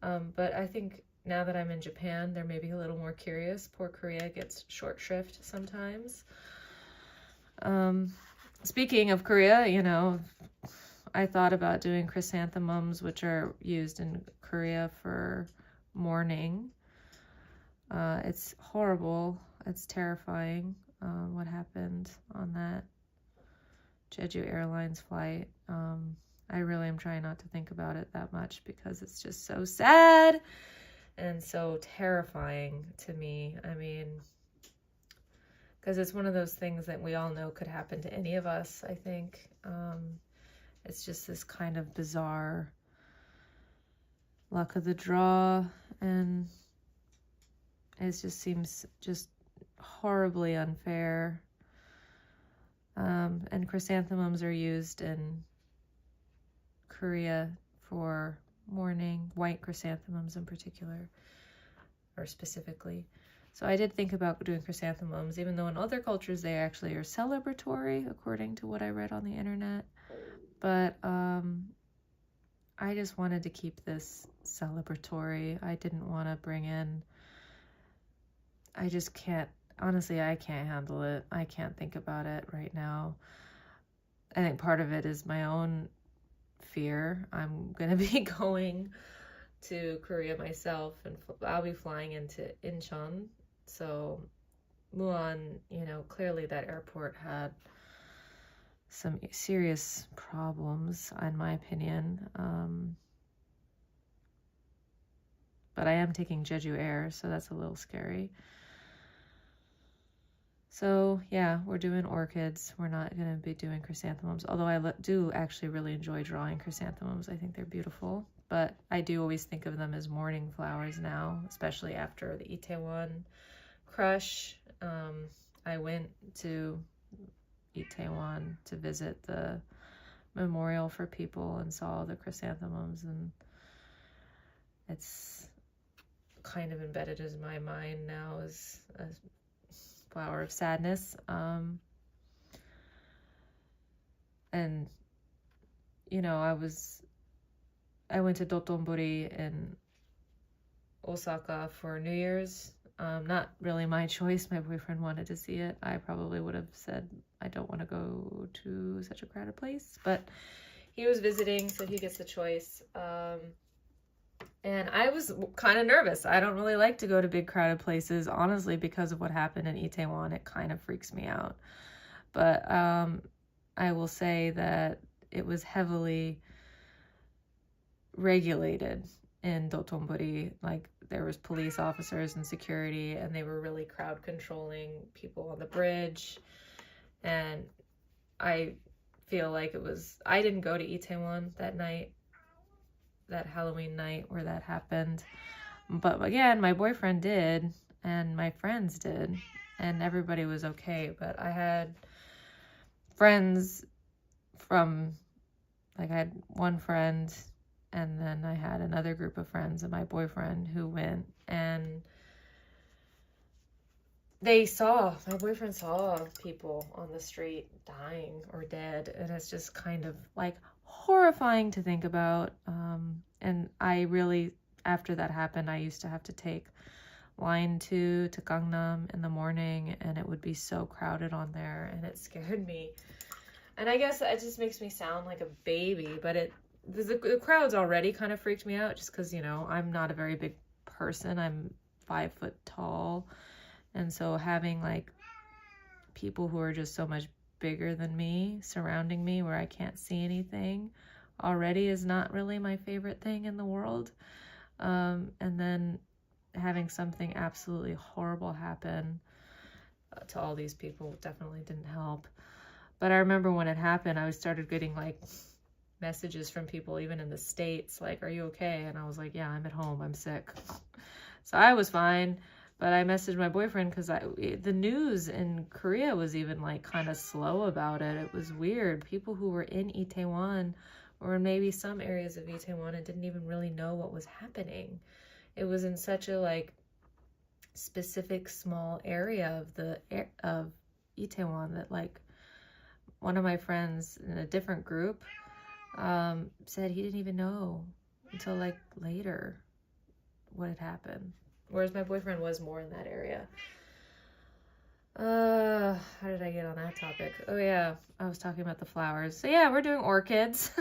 But I think now that I'm in Japan, they're maybe a little more curious. Poor Korea gets short shrift sometimes. Speaking of Korea, you know, I thought about doing chrysanthemums, which are used in Korea for mourning. It's horrible. It's terrifying what happened on that Jeju Airlines flight. I really am trying not to think about it that much because it's just so sad and so terrifying to me. I mean, because it's one of those things that we all know could happen to any of us, I think. It's just this kind of bizarre luck of the draw, and it just seems just horribly unfair. And chrysanthemums are used in Korea for mourning, white chrysanthemums in particular, or specifically. So I did think about doing chrysanthemums, even though in other cultures they actually are celebratory, according to what I read on the internet. But I just wanted to keep this celebratory. I didn't want to bring in, I just can't, honestly, I can't handle it. I can't think about it right now. I think part of it is my own fear. I'm going to be going to Korea myself, and I'll be flying into Incheon. So Muan, you know, clearly that airport had some serious problems, in my opinion. But I am taking Jeju Air, so that's a little scary. So yeah, we're doing orchids. We're not going to be doing chrysanthemums, although I do actually really enjoy drawing chrysanthemums. I think they're beautiful, but I do always think of them as morning flowers now, especially after the Itaewon crush. I went to Itaewon to visit the memorial for people and saw the chrysanthemums, and it's kind of embedded in my mind now as a flower of sadness. And you know, I went to Dotonbori in Osaka for New Year's. Not really my choice. My boyfriend wanted to see it. I probably would have said I don't want to go to such a crowded place, but he was visiting, so he gets the choice. And I was kind of nervous. I don't really like to go to big crowded places, honestly, because of what happened in Itaewon. It kind of freaks me out. But I will say that it was heavily regulated in Dotonbori. Like, there was police officers and security, and they were really crowd controlling people on the bridge. And I feel like I didn't go to Itaewon that night, that Halloween night where that happened. But again, my boyfriend did, and my friends did, and everybody was okay. But I had friends from, like, I had one friend, and then I had another group of friends and my boyfriend who went, and my boyfriend saw people on the street dying or dead, and it's just kind of like horrifying to think about. And I really, after that happened, I used to have to take Line 2 to Gangnam in the morning, and it would be so crowded on there, and it scared me. And I guess it just makes me sound like a baby, but the crowds already kind of freaked me out, just because, you know, I'm not a very big person. I'm 5 foot tall, and so having like people who are just so much bigger than me surrounding me where I can't see anything already is not really my favorite thing in the world. And then having something absolutely horrible happen to all these people definitely didn't help. But I remember when it happened, I started getting like messages from people even in the States, like, are you okay? And I was like, yeah, I'm at home, I'm sick. So I was fine. But I messaged my boyfriend because the news in Korea was even like kind of slow about it. It was weird. People who were in Itaewon or in maybe some areas of Itaewon and didn't even really know what was happening. It was in such a like specific small area of Itaewon that like one of my friends in a different group said he didn't even know until like later what had happened. Whereas my boyfriend was more in that area. How did I get on that topic? Oh yeah, I was talking about the flowers. So yeah, we're doing orchids.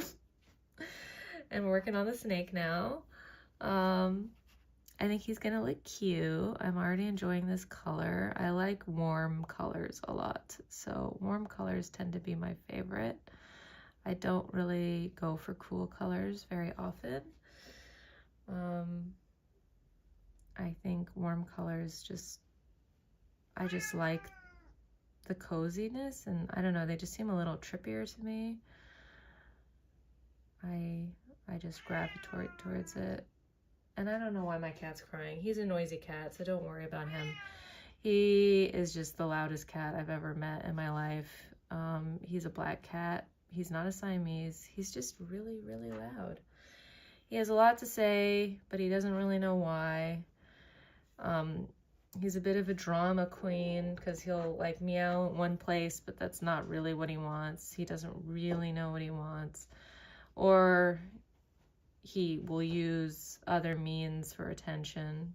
And we're working on the snake now. I think he's gonna look cute. I'm already enjoying this color. I like warm colors a lot. So warm colors tend to be my favorite. I don't really go for cool colors very often. I think warm colors I just like the coziness, and I don't know, they just seem a little trippier to me. I just gravitate towards it. And I don't know why my cat's crying. He's a noisy cat, so don't worry about him. He is just the loudest cat I've ever met in my life. He's a black cat. He's not a Siamese. He's just really, really loud. He has a lot to say, but he doesn't really know why. He's a bit of a drama queen because he'll like meow in one place, but that's not really what he wants. He doesn't really know what he wants. Or he will use other means for attention,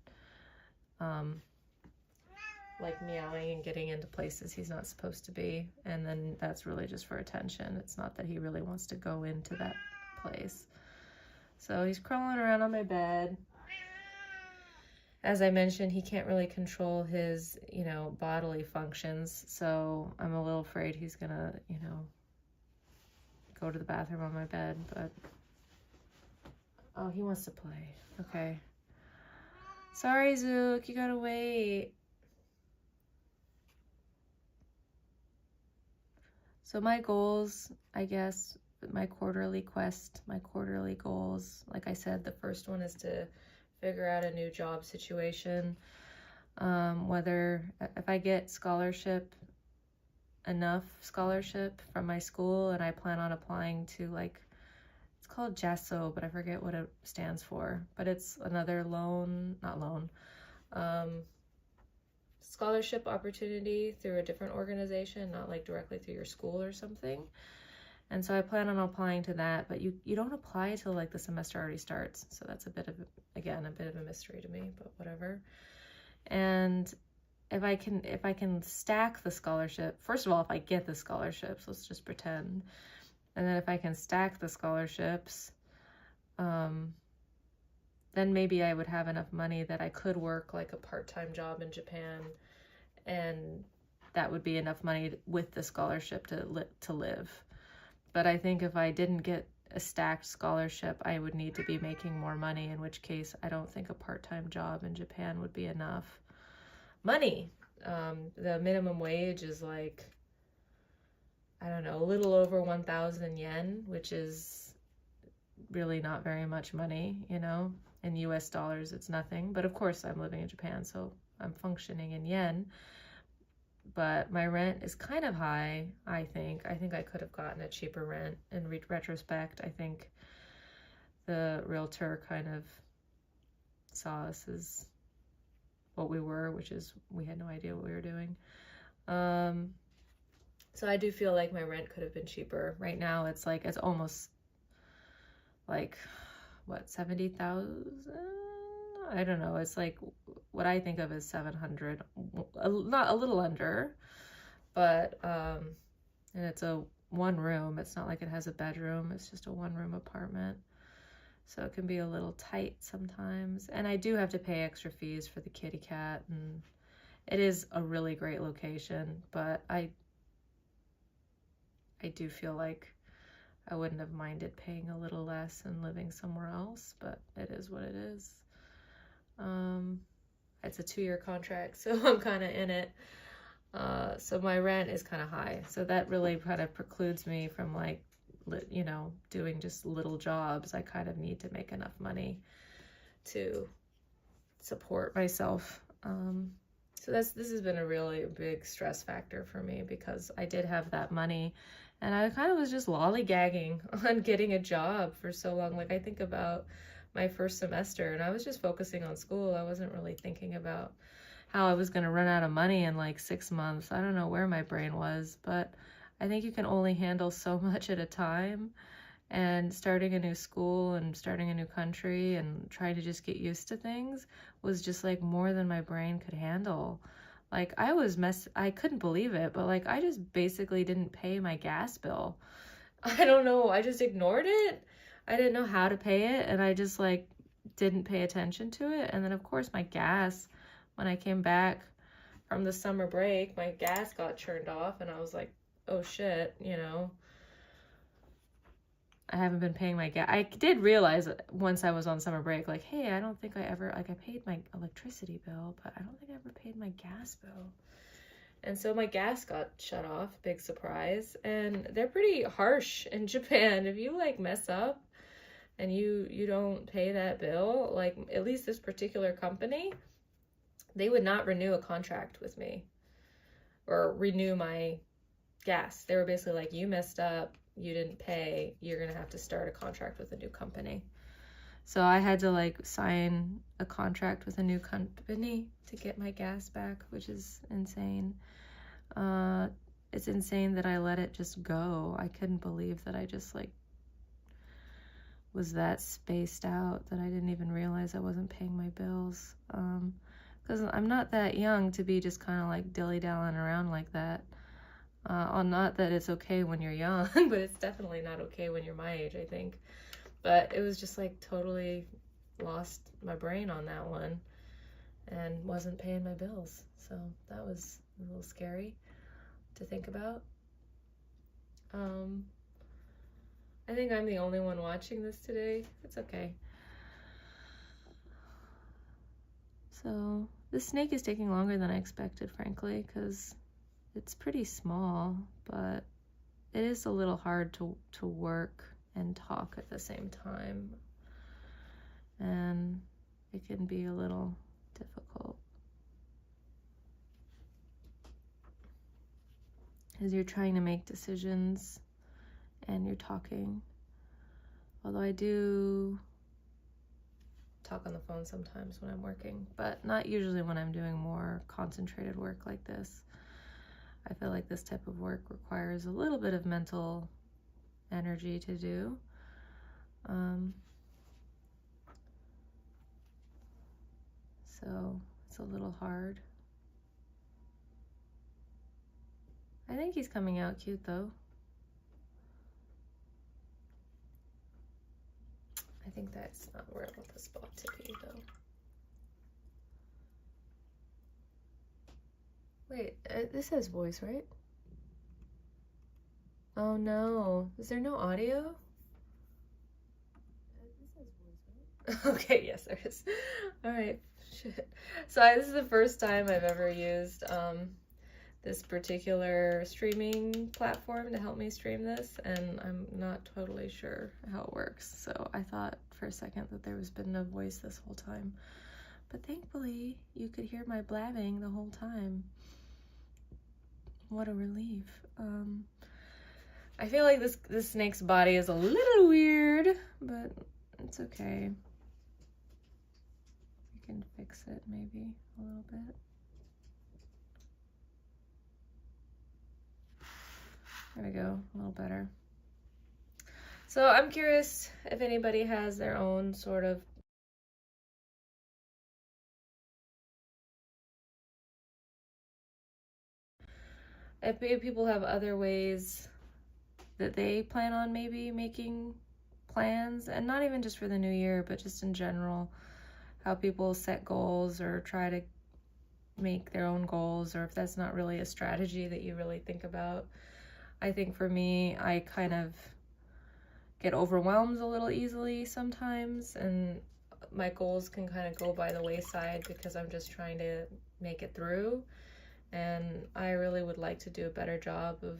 like meowing and getting into places he's not supposed to be, and then that's really just for attention. It's not that he really wants to go into that place. So he's crawling around on my bed. As I mentioned, he can't really control his, bodily functions, so I'm a little afraid he's gonna, go to the bathroom on my bed, but oh, he wants to play. Okay. Sorry, Zook, you gotta wait. So my goals, I guess, my quarterly quest, my quarterly goals, like I said, the first one is to figure out a new job situation. Whether, if I get enough scholarship from my school, and I plan on applying to like, it's called JASO, but I forget what it stands for, but it's another scholarship opportunity through a different organization, not like directly through your school or something. And so I plan on applying to that, but you don't apply till like the semester already starts. So that's a bit of a mystery to me, but whatever. And if I can stack the scholarship, first of all, if I get the scholarships, let's just pretend. And then if I can stack the scholarships, then maybe I would have enough money that I could work like a part-time job in Japan, and that would be enough money with the scholarship to live. But I think if I didn't get a stacked scholarship, I would need to be making more money, in which case I don't think a part-time job in Japan would be enough money. The minimum wage is like, I don't know, a little over 1,000 yen, which is really not very much money, In US dollars, it's nothing. But of course, I'm living in Japan, so I'm functioning in yen. But my rent is kind of high, I think. I think I could have gotten a cheaper rent. In retrospect, I think the realtor kind of saw us as what we were, which is we had no idea what we were doing. So I do feel like my rent could have been cheaper. Right now, it's almost like, what, 70,000? I don't know. It's like what I think of as 700, not a little under, but and it's a one room. It's not like it has a bedroom. It's just a one room apartment. So it can be a little tight sometimes. And I do have to pay extra fees for the kitty cat, and it is a really great location, but I do feel like I wouldn't have minded paying a little less and living somewhere else, but it is what it is. It's a 2-year contract, so I'm kind of in it. So my rent is kind of high. So that really kind of precludes me from doing just little jobs. I kind of need to make enough money to support myself. So this has been a really big stress factor for me, because I did have that money and I kind of was just lollygagging on getting a job for so long. Like, I think about my first semester and I was just focusing on school. I wasn't really thinking about how I was going to run out of money in like 6 months. I don't know where my brain was, but I think you can only handle so much at a time. And starting a new school and starting a new country and trying to just get used to things was just like more than my brain could handle. Like I couldn't believe it, but like I just basically didn't pay my gas bill. I don't know, I just ignored it. I didn't know how to pay it, and I just like didn't pay attention to it. And then of course my gas, when I came back from the summer break, my gas got turned off and I was like, oh shit, you know, I haven't been paying my gas. I did realize once I was on summer break, like, hey, I don't think I ever, like, I paid my electricity bill, but I don't think I ever paid my gas bill. And so my gas got shut off, big surprise. And they're pretty harsh in Japan. If you like mess up and you don't pay that bill, like at least this particular company, they would not renew a contract with me or renew my gas. They were basically like, you messed up, you didn't pay, you're gonna have to start a contract with a new company. So I had to like sign a contract with a new company to get my gas back, which is insane. It's insane that I let it just go. I couldn't believe that I just like was that spaced out that I didn't even realize I wasn't paying my bills. Because I'm not that young to be just kind of like dilly-dallying around like that. Not that it's okay when you're young, but it's definitely not okay when you're my age, I think. But it was just like totally lost my brain on that one and wasn't paying my bills. So that was a little scary to think about. I think I'm the only one watching this today. It's okay. So this snake is taking longer than I expected, frankly, because it's pretty small, but it is a little hard to work and talk at the same time. And it can be a little difficult. As you're trying to make decisions and you're talking. Although I do talk on the phone sometimes when I'm working, but not usually when I'm doing more concentrated work like this. I feel like this type of work requires a little bit of mental energy to do. So it's a little hard. I think he's coming out cute though. I think that's not where I want the spot to be though. Wait, this has voice, right? Oh no, is there no audio? This has voice, right? Okay, yes there is. All right, shit. So this is the first time I've ever used this particular streaming platform to help me stream this, and I'm not totally sure how it works. So I thought for a second that there was been no voice this whole time, but thankfully you could hear my blabbing the whole time. What a relief. I feel like this snake's body is a little weird, but it's okay. We can fix it maybe a little bit. There we go, a little better. So I'm curious if anybody has their own sort of if people have other ways that they plan on maybe making plans, and not even just for the new year, but just in general, how people set goals or try to make their own goals, or if that's not really a strategy that you really think about. I think for me, I kind of get overwhelmed a little easily sometimes, and my goals can kind of go by the wayside because I'm just trying to make it through. And I really would like to do a better job of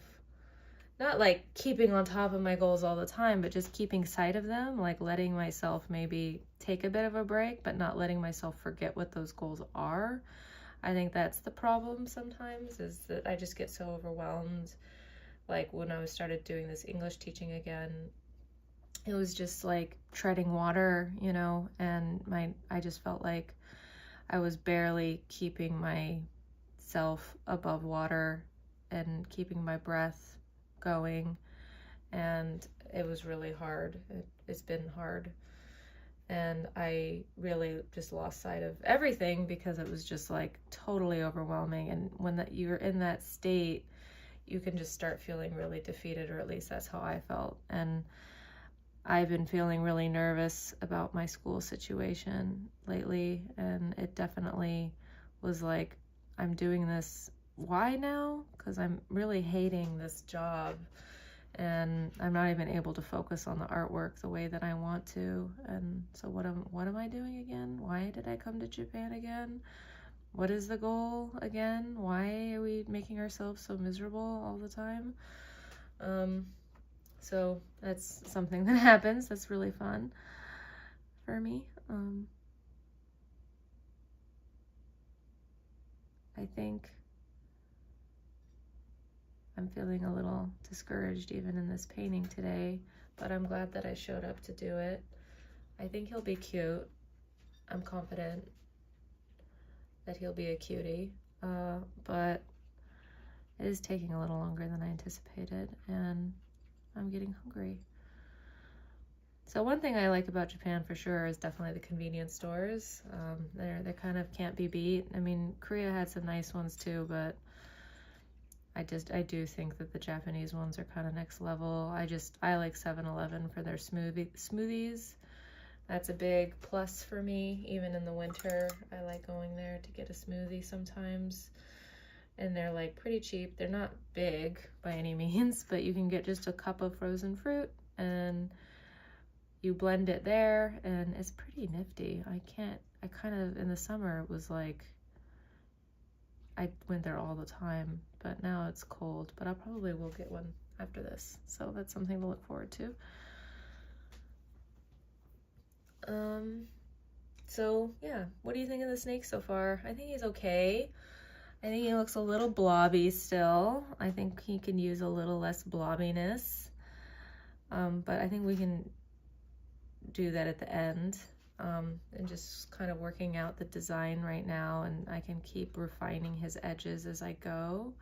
not like keeping on top of my goals all the time, but just keeping sight of them, like letting myself maybe take a bit of a break, but not letting myself forget what those goals are. I think that's the problem sometimes, is that I just get so overwhelmed. Like when I started doing this English teaching again, it was just like treading water, you know, and I just felt like I was barely keeping myself above water and keeping my breath going, and it was really hard. It's been hard, and I really just lost sight of everything because it was just like totally overwhelming. And when you're in that state, you can just start feeling really defeated, or at least that's how I felt. And I've been feeling really nervous about my school situation lately, and it definitely was like, I'm doing this, why now? Because I'm really hating this job, and I'm not even able to focus on the artwork the way that I want to. And so what am I doing again? Why did I come to Japan again? What is the goal again? Why are we making ourselves so miserable all the time? So that's something that happens that's really fun for me. I think I'm feeling a little discouraged even in this painting today, but I'm glad that I showed up to do it. I think he'll be cute. I'm confident that he'll be a cutie, but it is taking a little longer than I anticipated, and I'm getting hungry. So one thing I like about Japan for sure is definitely the convenience stores. They kind of can't be beat. I mean, Korea had some nice ones too, but I do think that the Japanese ones are kind of next level. I like 7-Eleven for their smoothies. That's a big plus for me. Even in the winter, I like going there to get a smoothie sometimes. And they're like pretty cheap. They're not big by any means, but you can get just a cup of frozen fruit and you blend it there, and it's pretty nifty. I kind of, in the summer, it was like, I went there all the time, but now it's cold, but I probably will get one after this. So that's something to look forward to. So yeah, what do you think of the snake so far? I think he's okay. I think he looks a little blobby still. I think he can use a little less blobbiness. But I think we can do that at the end. And just kind of working out the design right now, and I can keep refining his edges as I go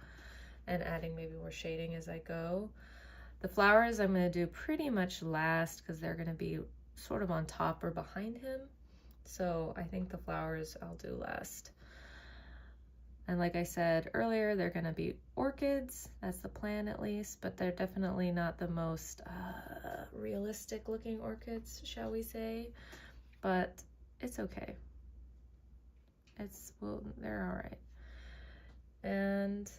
and adding maybe more shading as I go. The flowers I'm going to do pretty much last because they're going to be sort of on top or behind him. So I think the flowers I'll do last. And like I said earlier, they're going to be orchids. That's the plan at least, but they're definitely not the most realistic looking orchids, shall we say. But it's okay. They're all right. And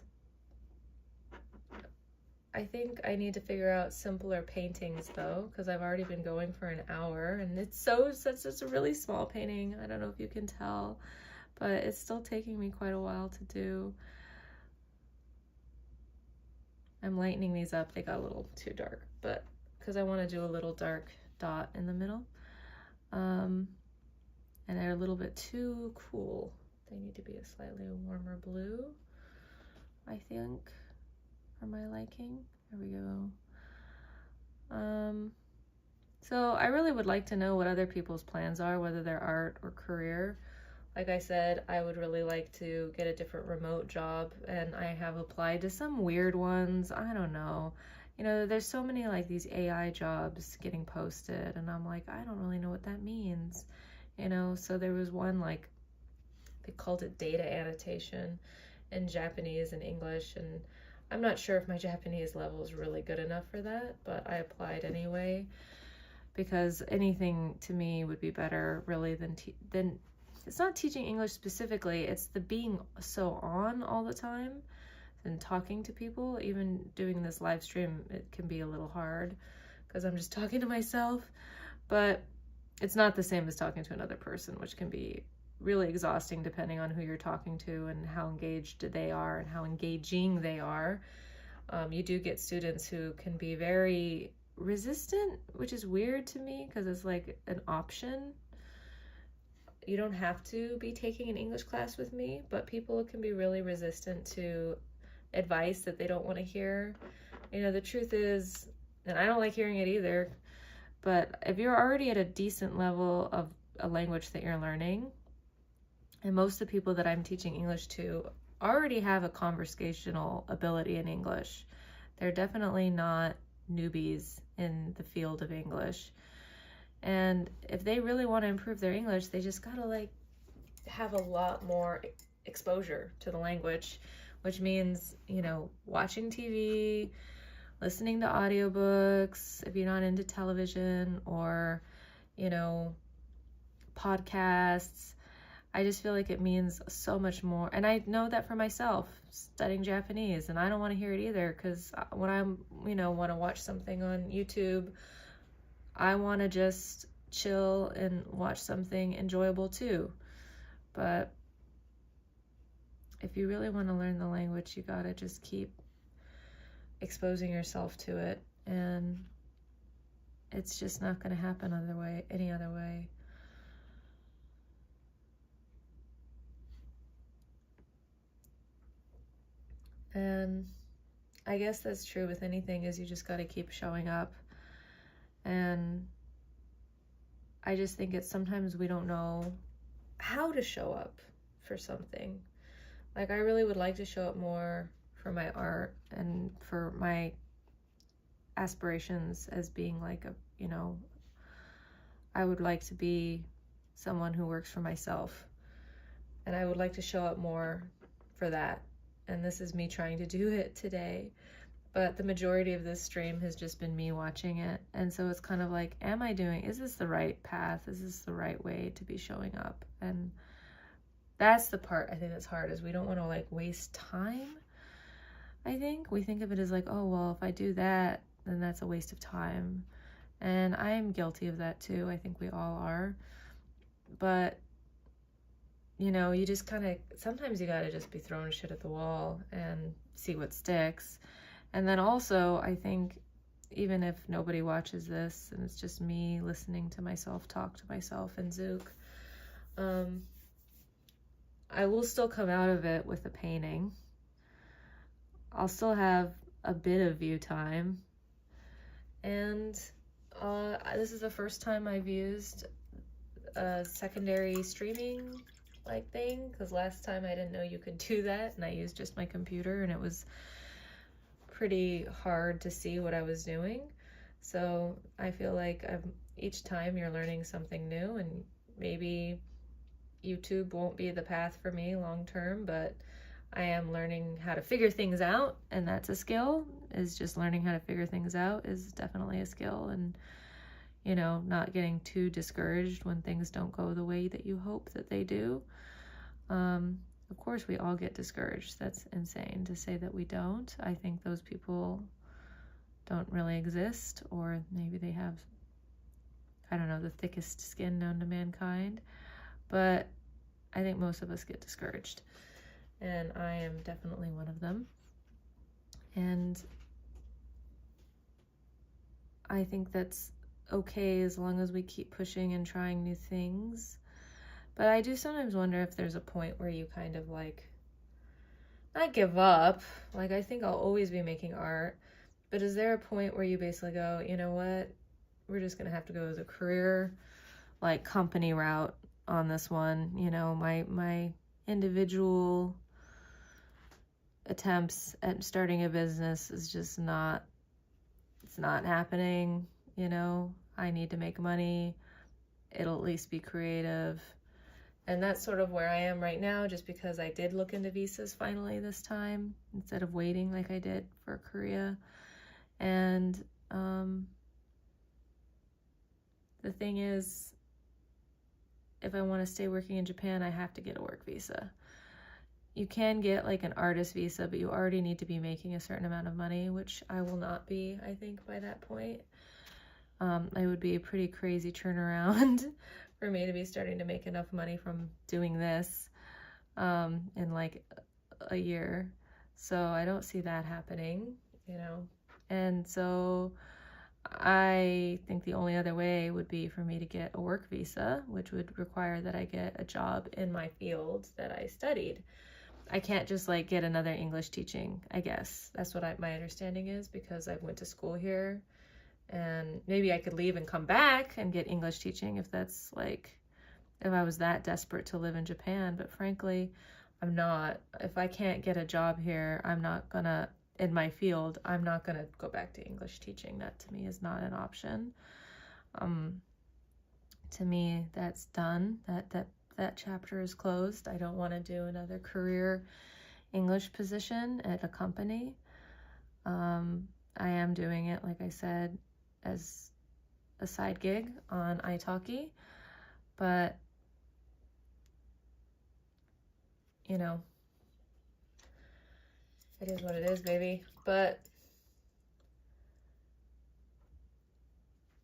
I think I need to figure out simpler paintings though, because I've already been going for an hour, and it's a really small painting. I don't know if you can tell, but it's still taking me quite a while to do. I'm lightening these up. They got a little too dark, but because I want to do a little dark dot in the middle. And they're a little bit too cool. They need to be a slightly warmer blue, I think, for my liking. There we go. So I really would like to know what other people's plans are, whether they're art or career. Like I said, I would really like to get a different remote job, and I have applied to some weird ones. I don't know. You know, there's so many like these AI jobs getting posted, and I'm like, I don't really know what that means. You know, so there was one, like, they called it data annotation in Japanese and English, and I'm not sure if my Japanese level is really good enough for that, but I applied anyway, because anything to me would be better really than it's not teaching English specifically, it's the being so on all the time and talking to people. Even doing this live stream, it can be a little hard because I'm just talking to myself, but it's not the same as talking to another person, which can be really exhausting depending on who you're talking to and how engaged they are and how engaging they are. You do get students who can be very resistant, which is weird to me because it's like an option. You don't have to be taking an English class with me, but people can be really resistant to advice that they don't want to hear. You know, the truth is, and I don't like hearing it either, but if you're already at a decent level of a language that you're learning, And most of the people that I'm teaching English to already have a conversational ability in English. They're definitely not newbies in the field of English. And if they really want to improve their English, they just gotta like have a lot more exposure to the language, which means, you know, watching TV, listening to audiobooks, if you're not into television, or, you know, podcasts. I just feel like it means so much more. And I know that for myself, studying Japanese, and I don't want to hear it either, because when I'm, you know, want to watch something on YouTube, I want to just chill and watch something enjoyable too. But if you really want to learn the language, you gotta just keep exposing yourself to it, and it's just not going to happen any other way. And I guess that's true with anything, is you just got to keep showing up. And I just think it's sometimes we don't know how to show up for something. Like, I really would like to show up more for my art and for my aspirations as being like a, you know, I would like to be someone who works for myself. And I would like to show up more for that. And this is me trying to do it today. But the majority of this stream has just been me watching it. And so it's kind of like, is this the right path? Is this the right way to be showing up? And that's the part I think that's hard, is we don't want to like waste time. I think we think of it as like, oh, well, if I do that, then that's a waste of time. And I am guilty of that too. I think we all are. But, you know, you just kind of, sometimes you got to just be throwing shit at the wall and see what sticks. And then also, I think, even if nobody watches this and it's just me listening to myself talk to myself in Zook, I will still come out of it with a painting. I'll still have a bit of view time. And this is the first time I've used a secondary streaming like thing, because last time I didn't know you could do that, and I used just my computer, and it was pretty hard to see what I was doing. So I feel like each time you're learning something new, and maybe YouTube won't be the path for me long term, but I am learning how to figure things out, and that's a skill. Is just learning how to figure things out is definitely a skill. And, you know, not getting too discouraged when things don't go the way that you hope that they do. Of course, we all get discouraged. That's insane to say that we don't. I think those people don't really exist, or maybe they have, I don't know, the thickest skin known to mankind. But I think most of us get discouraged. And I am definitely one of them. And I think that's okay as long as we keep pushing and trying new things. But I do sometimes wonder if there's a point where you kind of like, not give up. Like, I think I'll always be making art. But is there a point where you basically go, you know what? We're just going to have to go the career, like, company route on this one. You know, my individual attempts at starting a business is just not, it's not happening. You know, I need to make money. It'll at least be creative. And that's sort of where I am right now, just because I did look into visas finally this time, instead of waiting like I did for Korea. And the thing is, if I want to stay working in Japan, I have to get a work visa. You can get like an artist visa, but you already need to be making a certain amount of money, which I will not be, I think, by that point. It would be a pretty crazy turnaround for me to be starting to make enough money from doing this in like a year. So I don't see that happening, you know. And so I think the only other way would be for me to get a work visa, which would require that I get a job in my field that I studied. I can't just like get another English teaching, I guess. That's what my understanding is, because I went to school here, and maybe I could leave and come back and get English teaching if that's like if I was that desperate to live in Japan, but frankly, I'm not. If I can't get a job here, I'm not gonna, in my field, I'm not gonna go back to English teaching. That to me is not an option. To me, that's done. That chapter is closed. I don't want to do another career English position at a company. I am doing it, like I said, as a side gig on italki, but you know, it is what it is, baby. But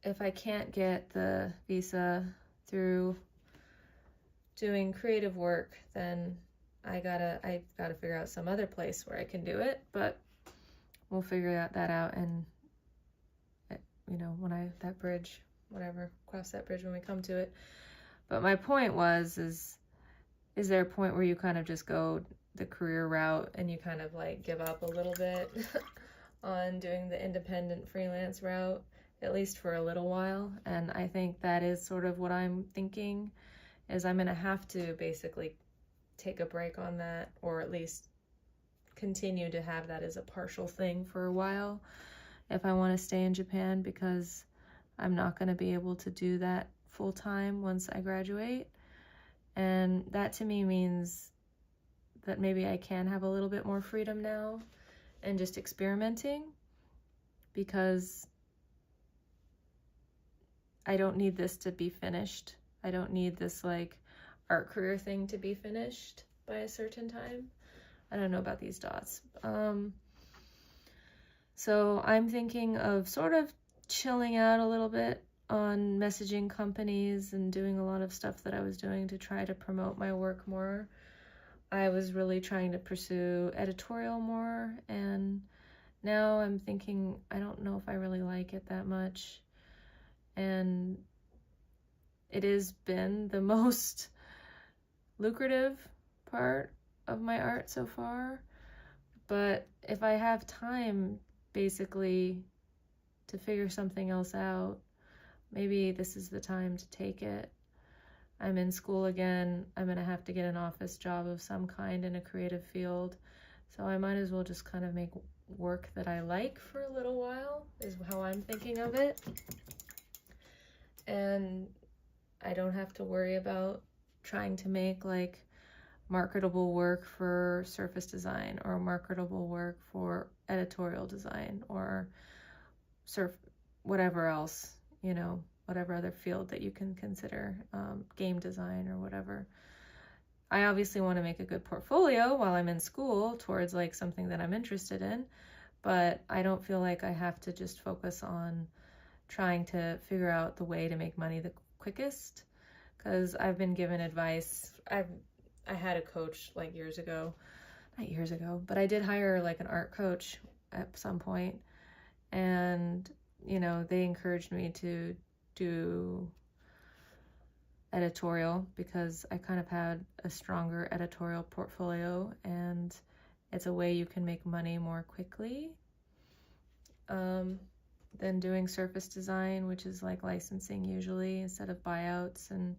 if I can't get the visa through doing creative work, then I've gotta figure out some other place where I can do it. But we'll figure that out, and you know, when that bridge, whatever, cross that bridge when we come to it. But my point was, is there a point where you kind of just go the career route and you kind of like give up a little bit on doing the independent freelance route, at least for a little while? And I think that is sort of what I'm thinking, is I'm gonna have to basically take a break on that, or at least continue to have that as a partial thing for a while if I want to stay in Japan, because I'm not going to be able to do that full time once I graduate. And that to me means that maybe I can have a little bit more freedom now and just experimenting, because I don't need this to be finished. I don't need this like art career thing to be finished by a certain time. I don't know about these dots. So I'm thinking of sort of chilling out a little bit on messaging companies and doing a lot of stuff that I was doing to try to promote my work more. I was really trying to pursue editorial more, and now I'm thinking I don't know if I really like it that much. And it has been the most lucrative part of my art so far. But if I have time, basically, to figure something else out, maybe this is the time to take it. I'm in school again. I'm going to have to get an office job of some kind in a creative field. So I might as well just kind of make work that I like for a little while, is how I'm thinking of it. And I don't have to worry about trying to make like marketable work for surface design, or marketable work for editorial design, or whatever else, you know, whatever other field that you can consider, game design or whatever. I obviously want to make a good portfolio while I'm in school towards like something that I'm interested in, but I don't feel like I have to just focus on trying to figure out the way to make money the quickest, because I've been given advice. I had a coach like not years ago, but I did hire like an art coach at some point, and you know, they encouraged me to do editorial because I kind of had a stronger editorial portfolio, and it's a way you can make money more quickly than doing surface design, which is like licensing usually instead of buyouts, and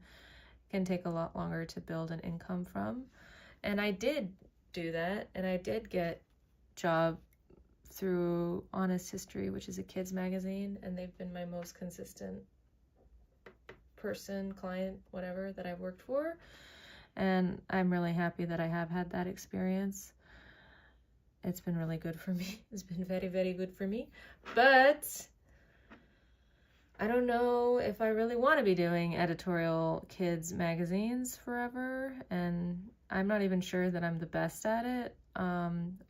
can take a lot longer to build an income from. And I did do that, and I did get job through Honest History, which is a kids magazine, and they've been my most consistent person, client, whatever, that I've worked for. And I'm really happy that I have had that experience. It's been really good for me. It's been very, very good for me. But I don't know if I really want to be doing editorial kids magazines forever, and I'm not even sure that I'm the best at it.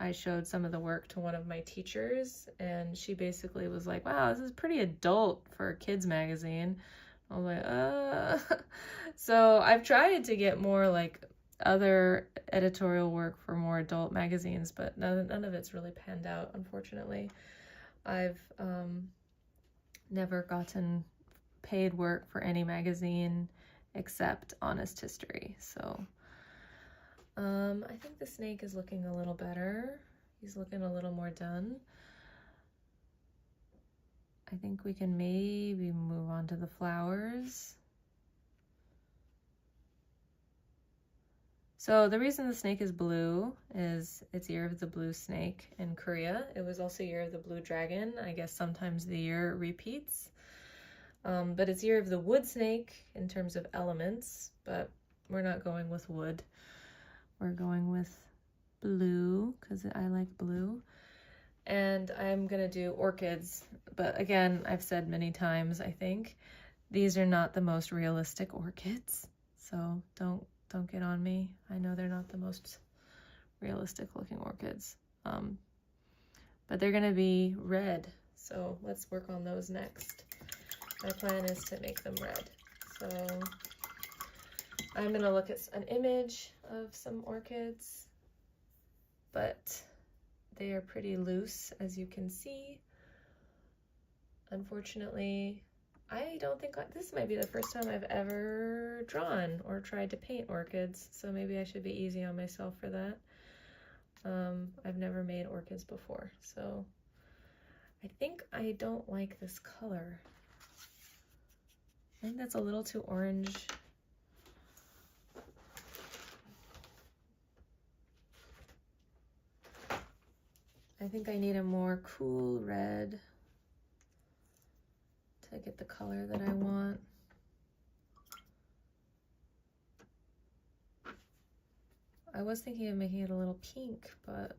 I showed some of the work to one of my teachers, and she basically was like, wow, this is pretty adult for a kids magazine. I was like, So I've tried to get more like other editorial work for more adult magazines, but none of it's really panned out, unfortunately. I've never gotten paid work for any magazine except Honest History. So I think the snake is looking a little better. He's looking a little more done. I think we can maybe move on to the flowers. So the reason the snake is blue is it's Year of the Blue Snake in Korea. It was also Year of the Blue Dragon. I guess sometimes the year repeats. But it's Year of the Wood Snake in terms of elements, but we're not going with wood. We're going with blue because I like blue. And I'm gonna do orchids, but again, I've said many times, I think, these are not the most realistic orchids, so don't get on me. I know they're not the most realistic looking orchids, but they're gonna be red, so let's work on those next. My plan is to make them red. So I'm gonna look at an image of some orchids, but they are pretty loose, as you can see. Unfortunately, I don't think this might be the first time I've ever drawn or tried to paint orchids, so maybe I should be easy on myself for that. I've never made orchids before, so I think I don't like this color. I think that's a little too orange. I think I need a more cool red to get the color that I want. I was thinking of making it a little pink, but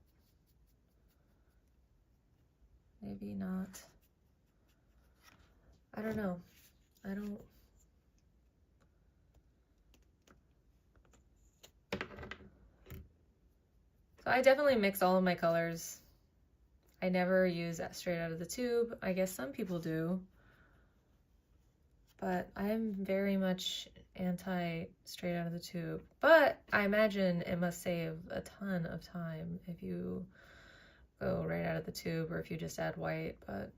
maybe not. I don't know. So I definitely mix all of my colors. I never use that straight out of the tube. I guess some people do, but I'm very much anti straight out of the tube. But I imagine it must save a ton of time if you go right out of the tube or if you just add white, but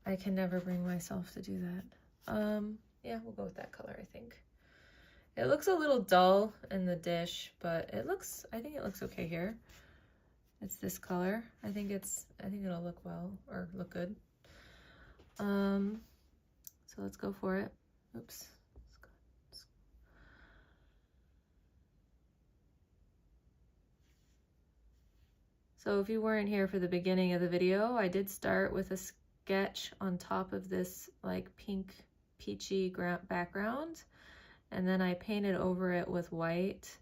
I can never bring myself to do that. Yeah, we'll go with that color, I think. It looks a little dull in the dish, but I think it looks okay here. It's this color. I think it'll look well, or look good. So let's go for it. Oops. So if you weren't here for the beginning of the video, I did start with a sketch on top of this like pink peachy background, and then I painted over it with white.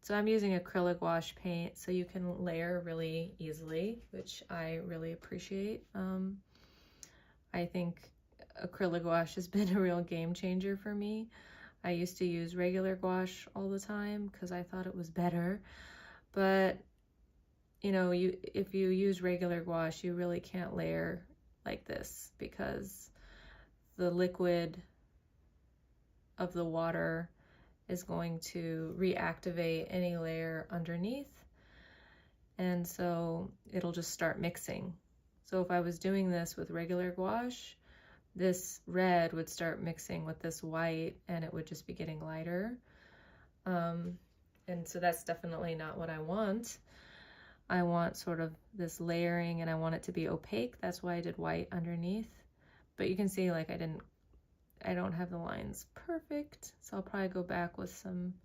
So I'm using acrylic wash paint, so you can layer really easily, which I really appreciate. I think acrylic wash has been a real game changer for me. I used to use regular gouache all the time because I thought it was better, but you know, if you use regular gouache, you really can't layer like this because the liquid of the water is going to reactivate any layer underneath, and so it'll just start mixing. So if I was doing this with regular gouache, this red would start mixing with this white and it would just be getting lighter. And so that's definitely not what I want. I want sort of this layering, and I want it to be opaque. That's why I did white underneath. But you can see like I don't have the lines perfect, so I'll probably go back with some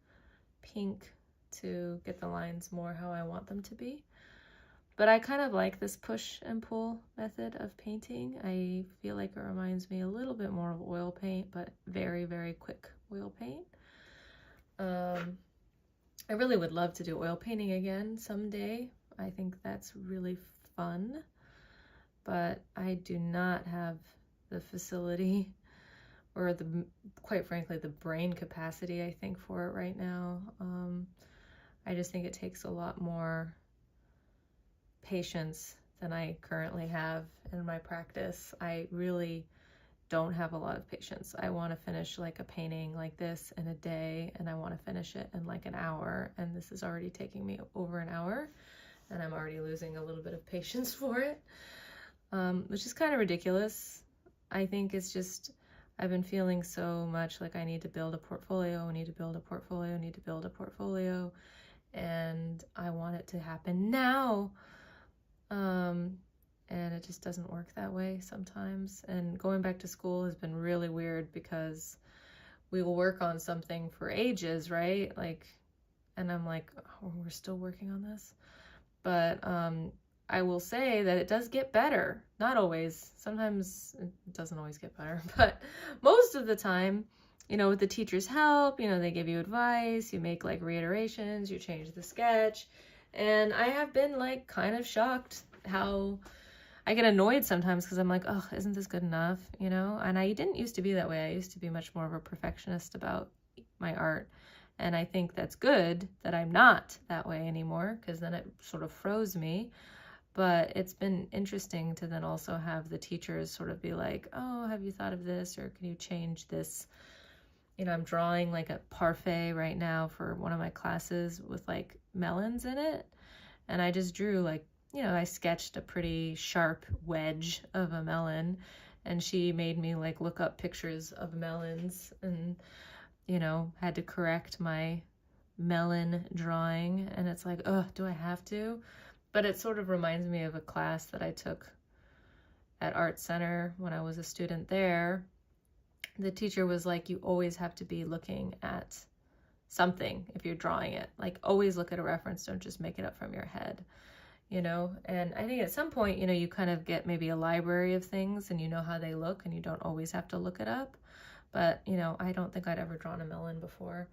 pink to get the lines more how I want them to be. But I kind of like this push and pull method of painting. I feel like it reminds me a little bit more of oil paint, but very, very quick oil paint. I really would love to do oil painting again someday. I think that's really fun, but I do not have the facility or quite frankly, the brain capacity, I think, for it right now. I just think it takes a lot more patience than I currently have in my practice. I really don't have a lot of patience. I want to finish like a painting like this in a day, and I want to finish it in like an hour, and this is already taking me over an hour, and I'm already losing a little bit of patience for it, which is kind of ridiculous. I think it's just, I've been feeling so much like I need to build a portfolio, I need to build a portfolio, I need to build a portfolio, and I want it to happen now. And it just doesn't work that way sometimes. And going back to school has been really weird because we will work on something for ages, right? Like, and I'm like, oh, we're still working on this. But I will say that it does get better. Not always. Sometimes it doesn't always get better, but most of the time, you know, with the teacher's help, you know, they give you advice, you make like reiterations, you change the sketch. And I have been like kind of shocked how I get annoyed sometimes because I'm like, oh, isn't this good enough? You know, and I didn't used to be that way. I used to be much more of a perfectionist about my art. And I think that's good that I'm not that way anymore, because then it sort of froze me. But it's been interesting to then also have the teachers sort of be like, oh, have you thought of this? Or can you change this? You know, I'm drawing like a parfait right now for one of my classes with like melons in it. And I just drew like, you know, I sketched a pretty sharp wedge of a melon, and she made me like look up pictures of melons and, you know, had to correct my melon drawing. And it's like, oh, do I have to? But it sort of reminds me of a class that I took at Art Center when I was a student there. The teacher was like, you always have to be looking at something if you're drawing it. Like, always look at a reference. Don't just make it up from your head, you know? And I think at some point, you know, you kind of get maybe a library of things and you know how they look and you don't always have to look it up. But, you know, I don't think I'd ever drawn a melon before.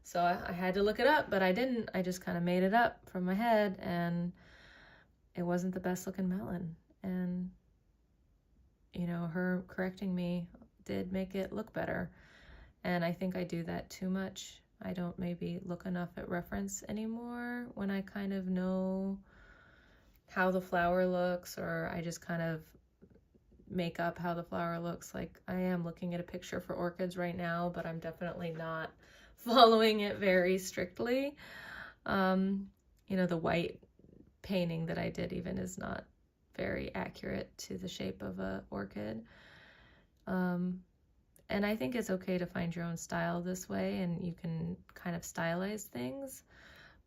So I had to look it up, but I didn't. I just kind of made it up from my head, and it wasn't the best looking melon. And, you know, her correcting me did make it look better. And I think I do that too much. I don't maybe look enough at reference anymore when I kind of know how the flower looks, or I just kind of make up how the flower looks. Like, I am looking at a picture for orchids right now, but I'm definitely not following it very strictly. You know, the white painting that I did even is not very accurate to the shape of a orchid. And I think it's okay to find your own style this way, and you can kind of stylize things,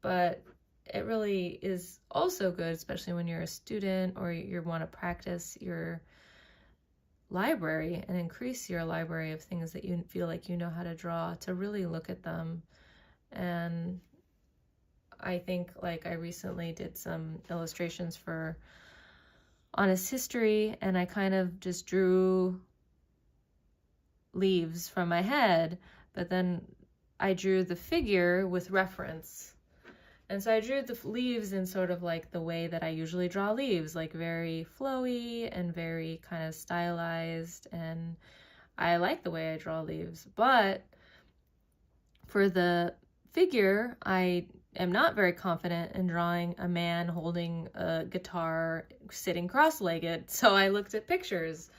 but it really is also good, especially when you're a student or you want to practice your library and increase your library of things that you feel like you know how to draw, to really look at them. And I think, like, I recently did some illustrations for Honest History, and I kind of just drew leaves from my head, but then I drew the figure with reference. And so I drew the leaves in sort of like the way that I usually draw leaves, like very flowy and very kind of stylized, and I like the way I draw leaves. But for the figure, I am not very confident in drawing a man holding a guitar sitting cross-legged. So I looked at pictures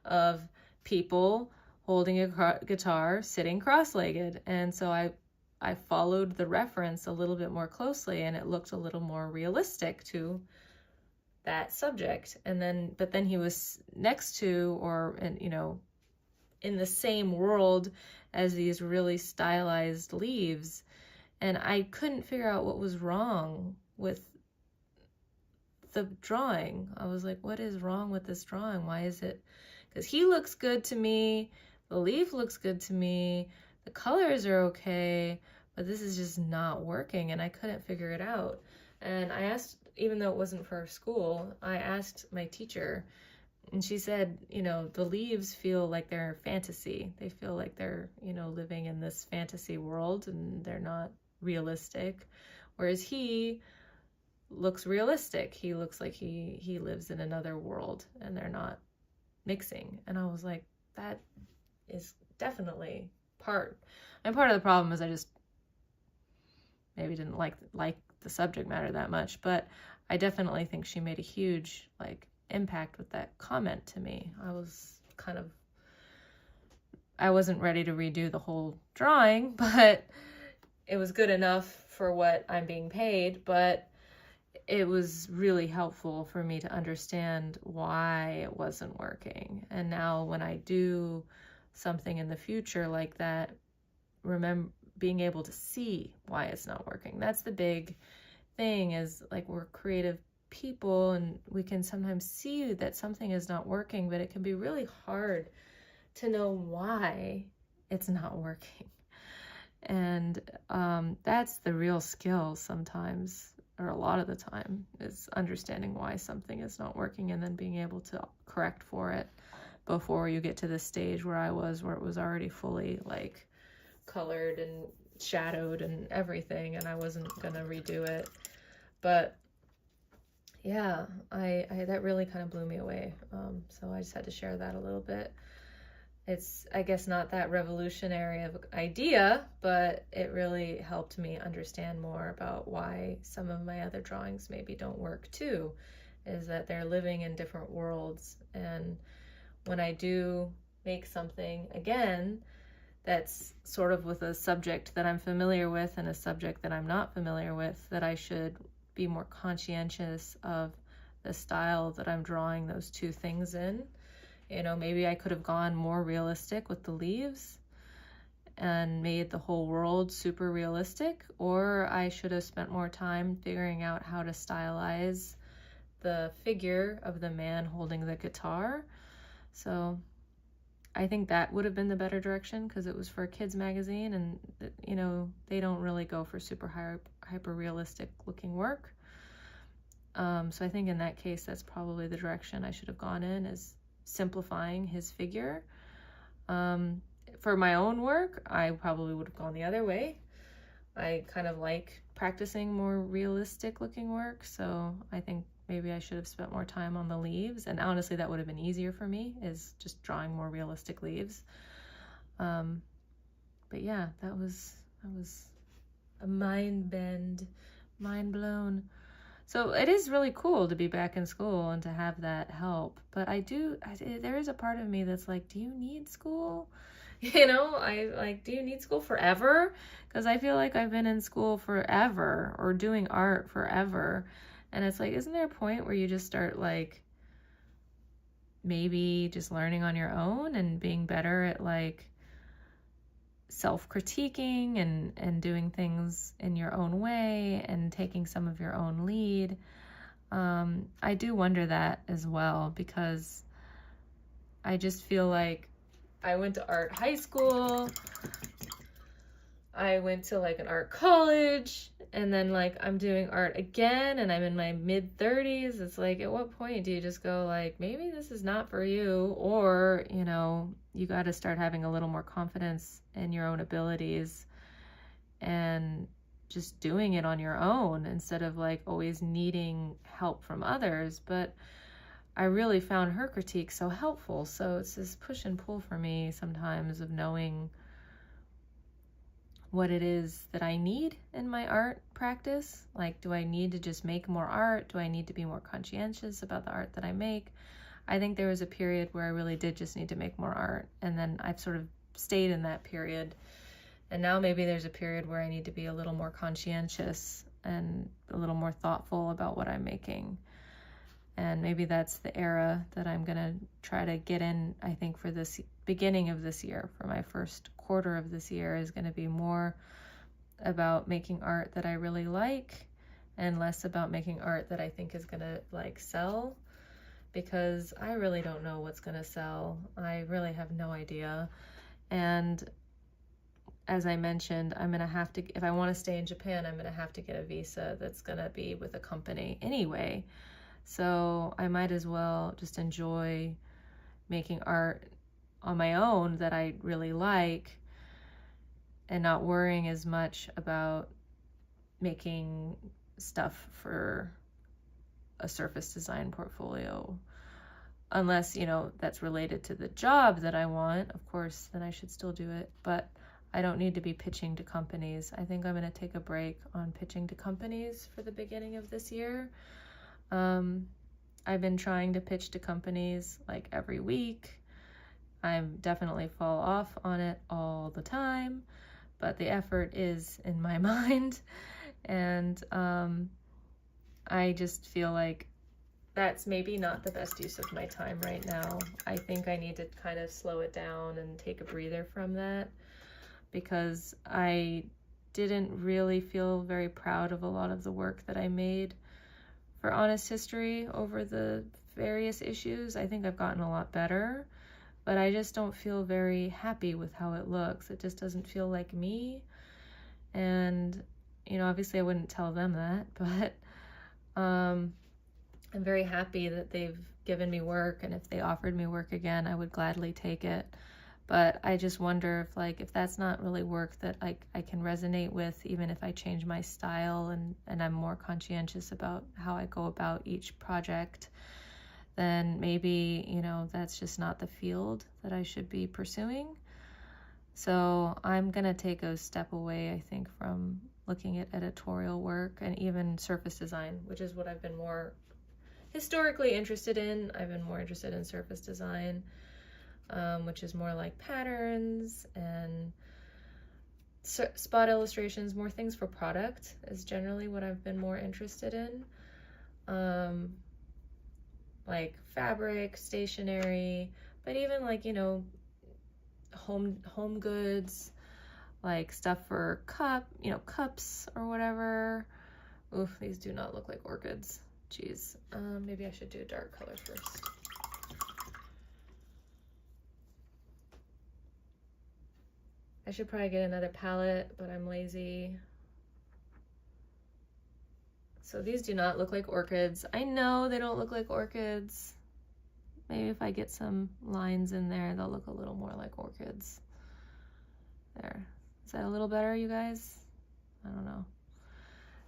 of people holding a guitar sitting cross-legged, and so I followed the reference a little bit more closely, and it looked a little more realistic to that subject. And then, but then he was next to, or, you know, in the same world as these really stylized leaves, and I couldn't figure out what was wrong with the drawing. I was like, what is wrong with this drawing? Why is it? Because he looks good to me, the leaf looks good to me, the colors are okay, but this is just not working, and I couldn't figure it out. And I asked, even though it wasn't for school, I asked my teacher, and she said, you know, the leaves feel like they're fantasy. They feel like they're, you know, living in this fantasy world, and they're not realistic. Whereas he looks realistic. He looks like he lives in another world, and they're not mixing. And I was like, that is definitely part. And part of the problem is I just maybe didn't like the subject matter that much, but I definitely think she made a huge like impact with that comment to me. I wasn't ready to redo the whole drawing, but it was good enough for what I'm being paid. But it was really helpful for me to understand why it wasn't working. And now when I do something in the future like that, remember being able to see why it's not working. That's the big thing, is like, we're creative people and we can sometimes see that something is not working, but it can be really hard to know why it's not working. And that's the real skill sometimes, or a lot of the time, is understanding why something is not working and then being able to correct for it before you get to the stage where I was, where it was already fully like colored and shadowed and everything, and I wasn't gonna redo it. But yeah, I that really kind of blew me away. So I just had to share that a little bit. It's, I guess, not that revolutionary of an idea, but it really helped me understand more about why some of my other drawings maybe don't work too, is that they're living in different worlds. And when I do make something again that's sort of with a subject that I'm familiar with and a subject that I'm not familiar with, that I should be more conscientious of the style that I'm drawing those two things in. You know, maybe I could have gone more realistic with the leaves and made the whole world super realistic, or I should have spent more time figuring out how to stylize the figure of the man holding the guitar. So I think that would have been the better direction, because it was for a kids magazine, and you know, they don't really go for super hyper realistic looking work. So I think in that case, that's probably the direction I should have gone in, is simplifying his figure. For my own work, I probably would have gone the other way. I kind of like practicing more realistic looking work, so I think maybe I should have spent more time on the leaves, and honestly that would have been easier for me, is just drawing more realistic leaves. But yeah, that was a mind bend, mind blown. So it is really cool to be back in school and to have that help. But there is a part of me that's like, do you need school? You know, do you need school forever? Because I feel like I've been in school forever, or doing art forever. And it's like, isn't there a point where you just start like maybe just learning on your own and being better at like self-critiquing and doing things in your own way and taking some of your own lead? I do wonder that as well, because I just feel like I went to art high school, I went to like an art college, and then like I'm doing art again and I'm in my mid-30s. It's like, at what point do you just go like, maybe this is not for you? Or, you know, you got to start having a little more confidence in your own abilities and just doing it on your own instead of like always needing help from others. But I really found her critique so helpful. So it's this push and pull for me sometimes of knowing what it is that I need in my art practice. Like, do I need to just make more art? Do I need to be more conscientious about the art that I make? I think there was a period where I really did just need to make more art, and then I've sort of stayed in that period. And now maybe there's a period where I need to be a little more conscientious and a little more thoughtful about what I'm making. And maybe that's the era that I'm gonna try to get in, I think, for this beginning of this year. For my first quarter of this year is gonna be more about making art that I really like and less about making art that I think is gonna like sell, because I really don't know what's gonna sell. I really have no idea. And as I mentioned, I'm gonna have to, if I wanna stay in Japan, I'm gonna have to get a visa that's gonna be with a company anyway. So I might as well just enjoy making art on my own that I really like, and not worrying as much about making stuff for a surface design portfolio. Unless, you know, that's related to the job that I want, of course, then I should still do it. But I don't need to be pitching to companies. I think I'm going to take a break on pitching to companies for the beginning of this year. I've been trying to pitch to companies like every week. I definitely fall off on it all the time, but the effort is in my mind. And I just feel like that's maybe not the best use of my time right now. I think I need to kind of slow it down and take a breather from that, because I didn't really feel very proud of a lot of the work that I made for Honest History over the various issues. I think I've gotten a lot better, but I just don't feel very happy with how it looks. It just doesn't feel like me. And, you know, obviously I wouldn't tell them that, but I'm very happy that they've given me work, and if they offered me work again, I would gladly take it. But I just wonder if, like, if that's not really work that I can resonate with, even if I change my style and I'm more conscientious about how I go about each project, then maybe, you know, that's just not the field that I should be pursuing. So I'm gonna take a step away, I think, from looking at editorial work and even surface design, which is what I've been more historically interested in. I've been more interested in surface design, which is more like patterns and spot illustrations, more things for product is generally what I've been more interested in. Like fabric, stationery, but even like, you know, home goods, like stuff for cups or whatever. Oof, these do not look like orchids. Jeez, maybe I should do a dark color first. I should probably get another palette, but I'm lazy. So these do not look like orchids. I know they don't look like orchids. Maybe if I get some lines in there, they'll look a little more like orchids. There. Is that a little better, you guys? I don't know.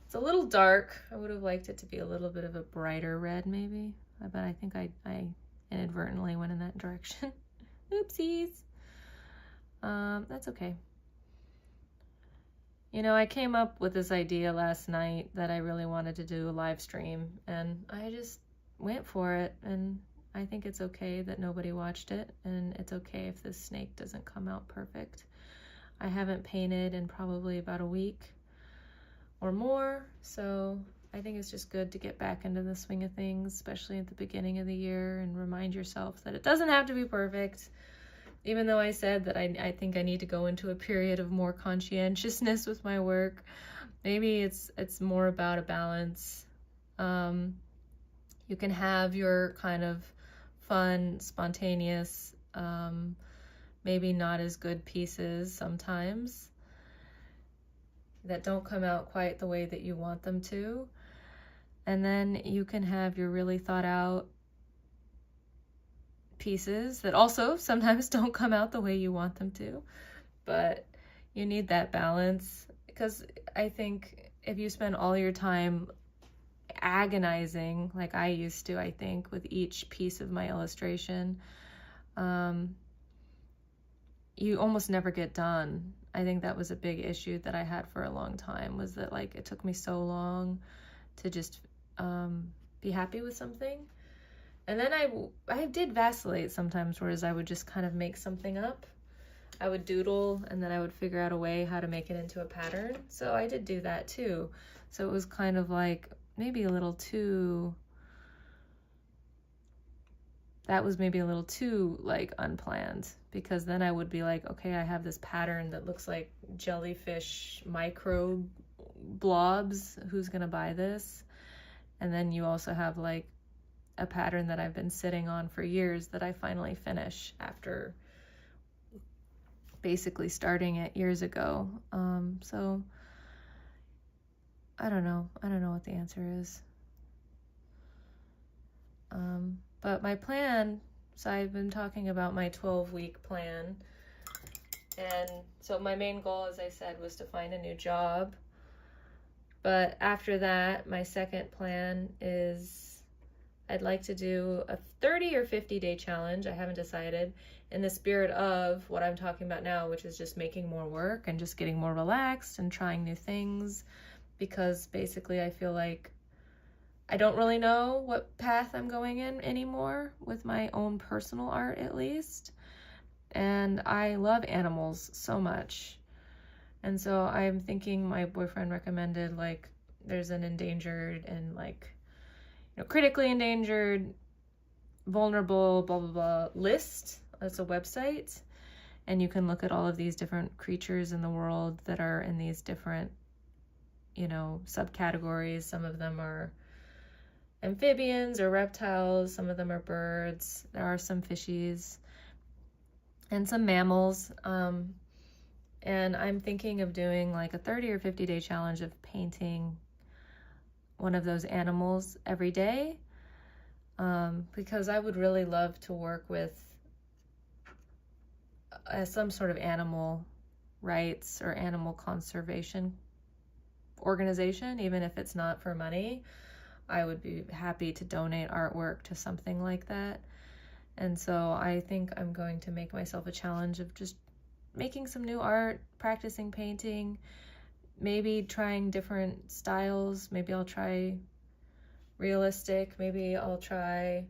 It's a little dark. I would have liked it to be a little bit of a brighter red, maybe. But I think I inadvertently went in that direction. Oopsies. That's okay. You know, I came up with this idea last night that I really wanted to do a live stream, and I just went for it, and I think it's okay that nobody watched it, and it's okay if this snake doesn't come out perfect. I haven't painted in probably about a week or more, so I think it's just good to get back into the swing of things, especially at the beginning of the year, and remind yourself that it doesn't have to be perfect. Even though I said that I think I need to go into a period of more conscientiousness with my work, maybe it's more about a balance. You can have your kind of fun, spontaneous, maybe not as good pieces sometimes that don't come out quite the way that you want them to. And then you can have your really thought out pieces that also sometimes don't come out the way you want them to, but you need that balance, because I think if you spend all your time agonizing like I used to, I think, with each piece of my illustration, you almost never get done. I think that was a big issue that I had for a long time, was that like it took me so long to just be happy with something. And then I did vacillate sometimes, whereas I would just kind of make something up. I would doodle, and then I would figure out a way how to make it into a pattern. So I did do that too. So it was kind of like maybe a little too, that was maybe a little too like unplanned, because then I would be like, okay, I have this pattern that looks like jellyfish microbe blobs. Who's gonna buy this? And then you also have like a pattern that I've been sitting on for years that I finally finish after basically starting it years ago. So I don't know what the answer is. But my plan, so I've been talking about my 12-week plan. And so my main goal, as I said, was to find a new job. But after that, my second plan is I'd like to do a 30 or 50-day challenge. I haven't decided, in the spirit of what I'm talking about now, which is just making more work and just getting more relaxed and trying new things, because basically I feel like I don't really know what path I'm going in anymore with my own personal art, at least. And I love animals so much. And so I'm thinking, my boyfriend recommended, like, there's an endangered and like, you know, critically endangered, vulnerable, blah, blah, blah list. That's a website. And you can look at all of these different creatures in the world that are in these different, you know, subcategories. Some of them are amphibians or reptiles. Some of them are birds. There are some fishies. and some mammals. And I'm thinking of doing like a 30 or 50 day challenge of painting one of those animals every day, because I would really love to work with some sort of animal rights or animal conservation organization, even if it's not for money. I would be happy to donate artwork to something like that. And so I think I'm going to make myself a challenge of just making some new art, practicing painting, maybe trying different styles. Maybe I'll try realistic, maybe I'll try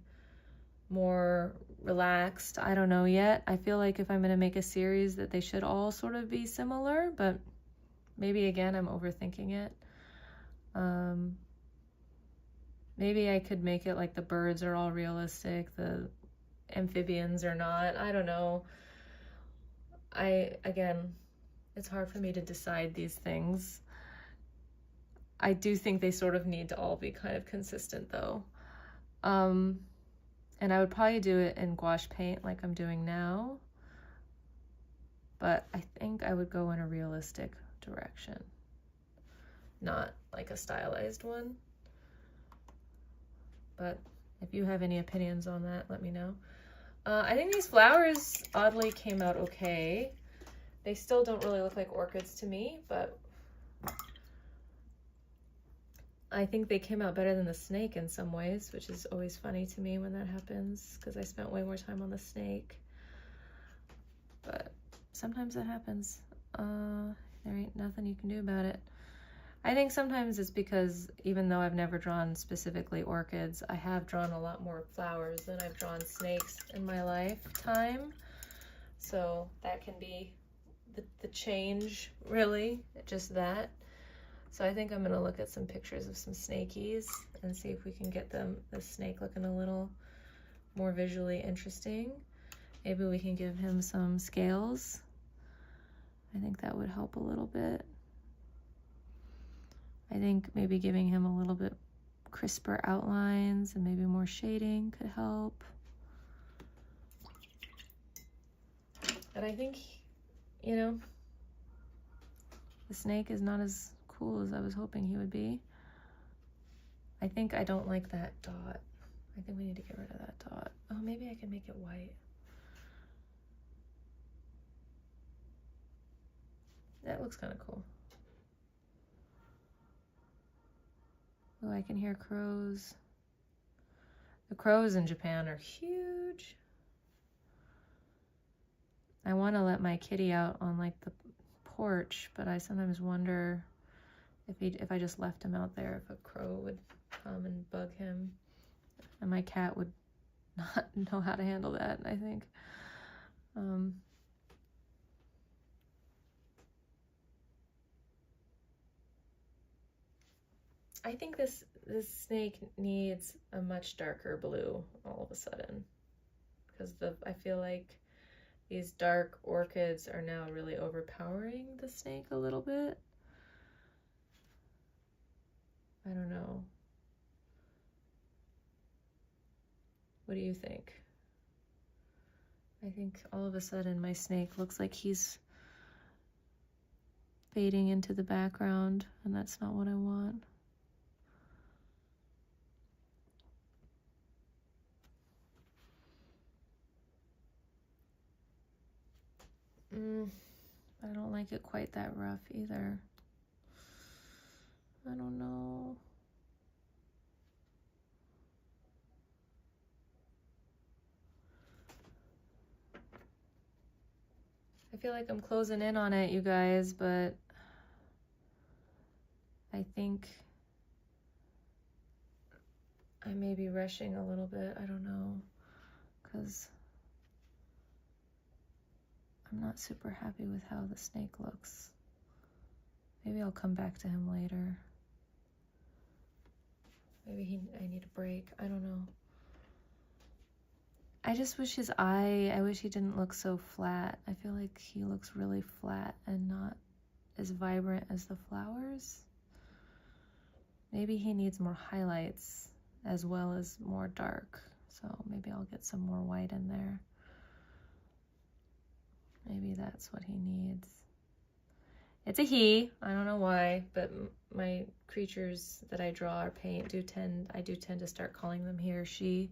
more relaxed. I don't know yet. I feel like if I'm going to make a series that they should all sort of be similar, but maybe again I'm overthinking it. Maybe I could make it like the birds are all realistic, the amphibians are not. I don't know. Again, it's hard for me to decide these things. I do think they sort of need to all be kind of consistent though. And I would probably do it in gouache paint like I'm doing now, but I think I would go in a realistic direction, not like a stylized one. But if you have any opinions on that, let me know. I think these flowers oddly came out okay. They still don't really look like orchids to me, but I think they came out better than the snake in some ways, which is always funny to me when that happens, because I spent way more time on the snake. But sometimes that happens. There ain't nothing you can do about it. I think sometimes it's because even though I've never drawn specifically orchids, I have drawn a lot more flowers than I've drawn snakes in my lifetime. So that can be the change, really, just that. So I think I'm gonna look at some pictures of some snakies and see if we can get the snake looking a little more visually interesting. Maybe we can give him some scales. I think that would help a little bit. I think maybe giving him a little bit crisper outlines and maybe more shading could help. And I think, you know, the snake is not as cool as I was hoping he would be. I think I don't like that dot. I think we need to get rid of that dot. Oh, maybe I can make it white. That looks kind of cool. Oh, I can hear crows. The crows in Japan are huge. I want to let my kitty out on like the porch, but I sometimes wonder if I just left him out there, if a crow would come and bug him. And my cat would not know how to handle that, I think. I think this snake needs a much darker blue all of a sudden, because I feel like these dark orchids are now really overpowering the snake a little bit. I don't know. What do you think? I think all of a sudden my snake looks like he's fading into the background, and that's not what I want. I don't like it quite that rough either. I don't know. I feel like I'm closing in on it, you guys, but I think I may be rushing a little bit. I don't know, because I'm not super happy with how the snake looks. Maybe I'll come back to him later. Maybe I need a break. I don't know. I just wish I wish he didn't look so flat. I feel like he looks really flat and not as vibrant as the flowers. Maybe he needs more highlights as well as more dark. So maybe I'll get some more white in there. Maybe that's what he needs. It's a he. I don't know why, but my creatures that I draw or paint I do tend to start calling them he or she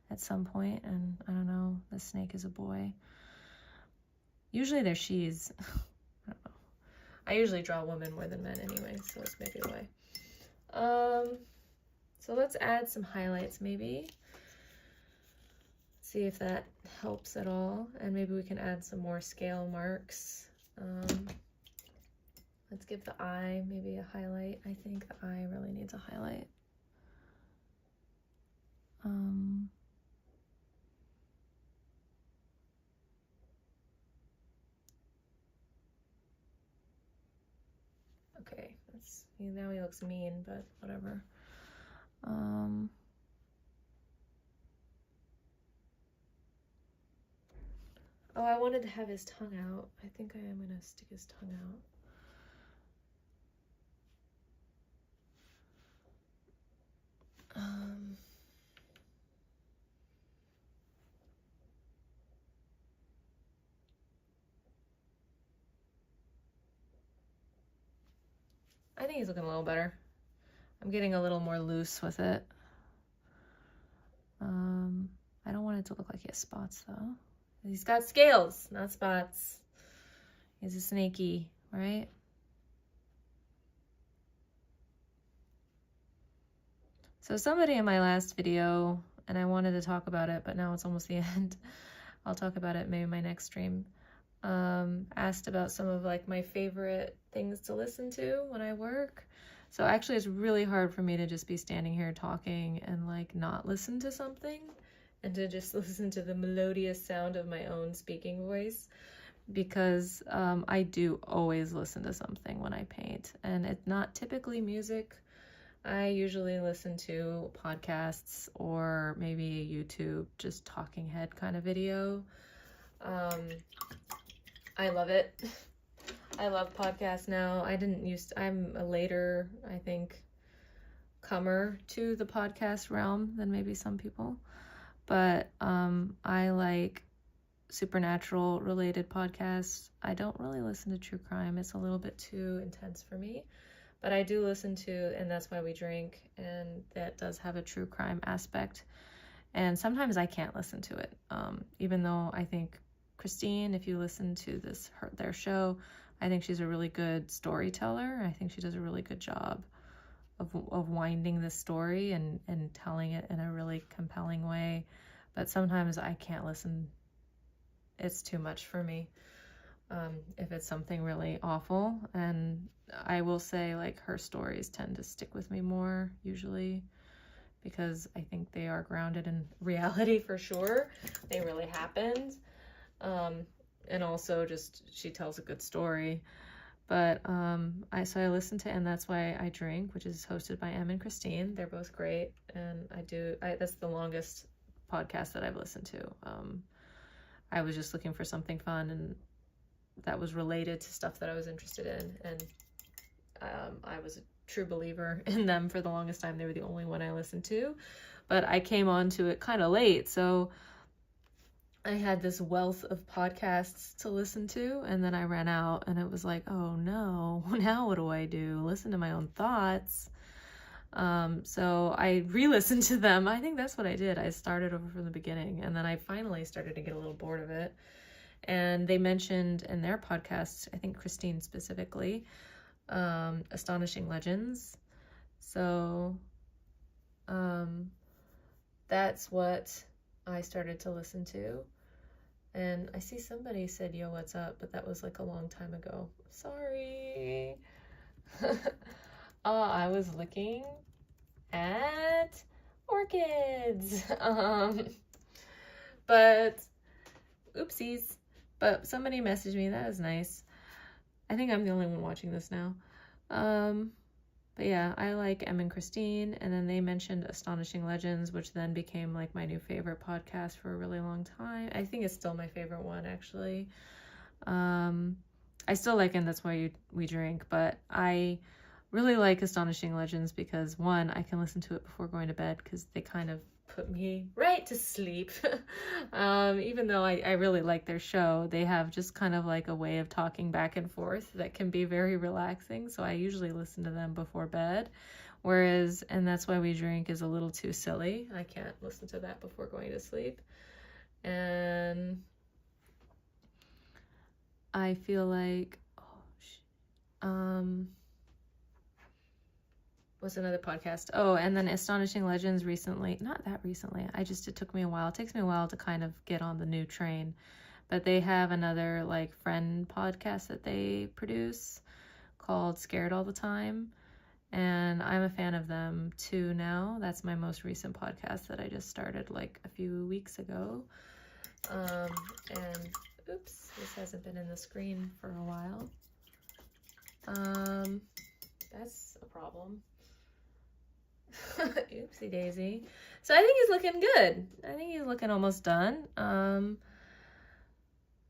at some point, and I don't know, the snake is a boy. Usually they're she's. I don't know. I usually draw women more than men anyway, so let's make it away. So let's add some highlights maybe. See if that helps at all, and maybe we can add some more scale marks. Let's give the eye maybe a highlight. I think the eye really needs a highlight. Okay, now he looks mean, but whatever. Oh, I wanted to have his tongue out. I think I am gonna stick his tongue out. I think he's looking a little better. I'm getting a little more loose with it. I don't want it to look like he has spots though. He's got scales, not spots. He's a snaky, right? So somebody in my last video, and I wanted to talk about it, but now it's almost the end. I'll talk about it maybe in my next stream. Asked about some of like my favorite things to listen to when I work. So actually it's really hard for me to just be standing here talking and like not listen to something, and to just listen to the melodious sound of my own speaking voice, because I do always listen to something when I paint, and it's not typically music. I usually listen to podcasts or maybe a YouTube just talking head kind of video. I love it. I love podcasts now. I'm a later, I think, comer to the podcast realm than maybe some people. But I like supernatural related podcasts. I don't really listen to true crime. It's a little bit too intense for me. But I do listen to And That's Why We Drink, and that does have a true crime aspect. And sometimes I can't listen to it, even though I think Christine, if you listen to their show, I think she's a really good storyteller. I think she does a really good job of winding the story and telling it in a really compelling way. But sometimes I can't listen. It's too much for me. If it's something really awful. And I will say, like, her stories tend to stick with me more usually, because I think they are grounded in reality for sure. They really happened. And also just she tells a good story. But I listen to And That's Why I Drink, which is hosted by Em and Christine. They're both great, and that's the longest podcast that I've listened to. I was just looking for something fun and that was related to stuff that I was interested in, and I was a true believer in them for the longest time. They were the only one I listened to, but I came onto it kind of late, so I had this wealth of podcasts to listen to, and then I ran out, and it was like, oh no, now what do I do? Listen to my own thoughts. So I re-listened to them. I think that's what I did. I started over from the beginning, and then I finally started to get a little bored of it. And they mentioned in their podcast, I think Christine specifically, Astonishing Legends. So that's what I started to listen to. And I see somebody said, yo, what's up? But that was like a long time ago. Sorry. I was looking at orchids. But oopsies. But somebody messaged me. That was nice. I think I'm the only one watching this now. But yeah, I like Em and Christine, and then they mentioned Astonishing Legends, which then became like my new favorite podcast for a really long time. I think it's still my favorite one, actually. I still like And That's Why We Drink, but I really like Astonishing Legends because, one, I can listen to it before going to bed because they kind of put me right to sleep. Even though I really like their show, they have just kind of like a way of talking back and forth that can be very relaxing. So I usually listen to them before bed. Whereas, and That's Why We Drink is a little too silly. I can't listen to that before going to sleep. And I feel like, what's another podcast? Oh, and then Astonishing Legends recently, not that recently, it took me a while. It takes me a while to kind of get on the new train, but they have another like friend podcast that they produce called Scared All the Time. And I'm a fan of them too now. That's my most recent podcast that I just started like a few weeks ago. And oops, this hasn't been in the screen for a while. That's a problem. Oopsie daisy. So I think he's looking good. I think he's looking almost done.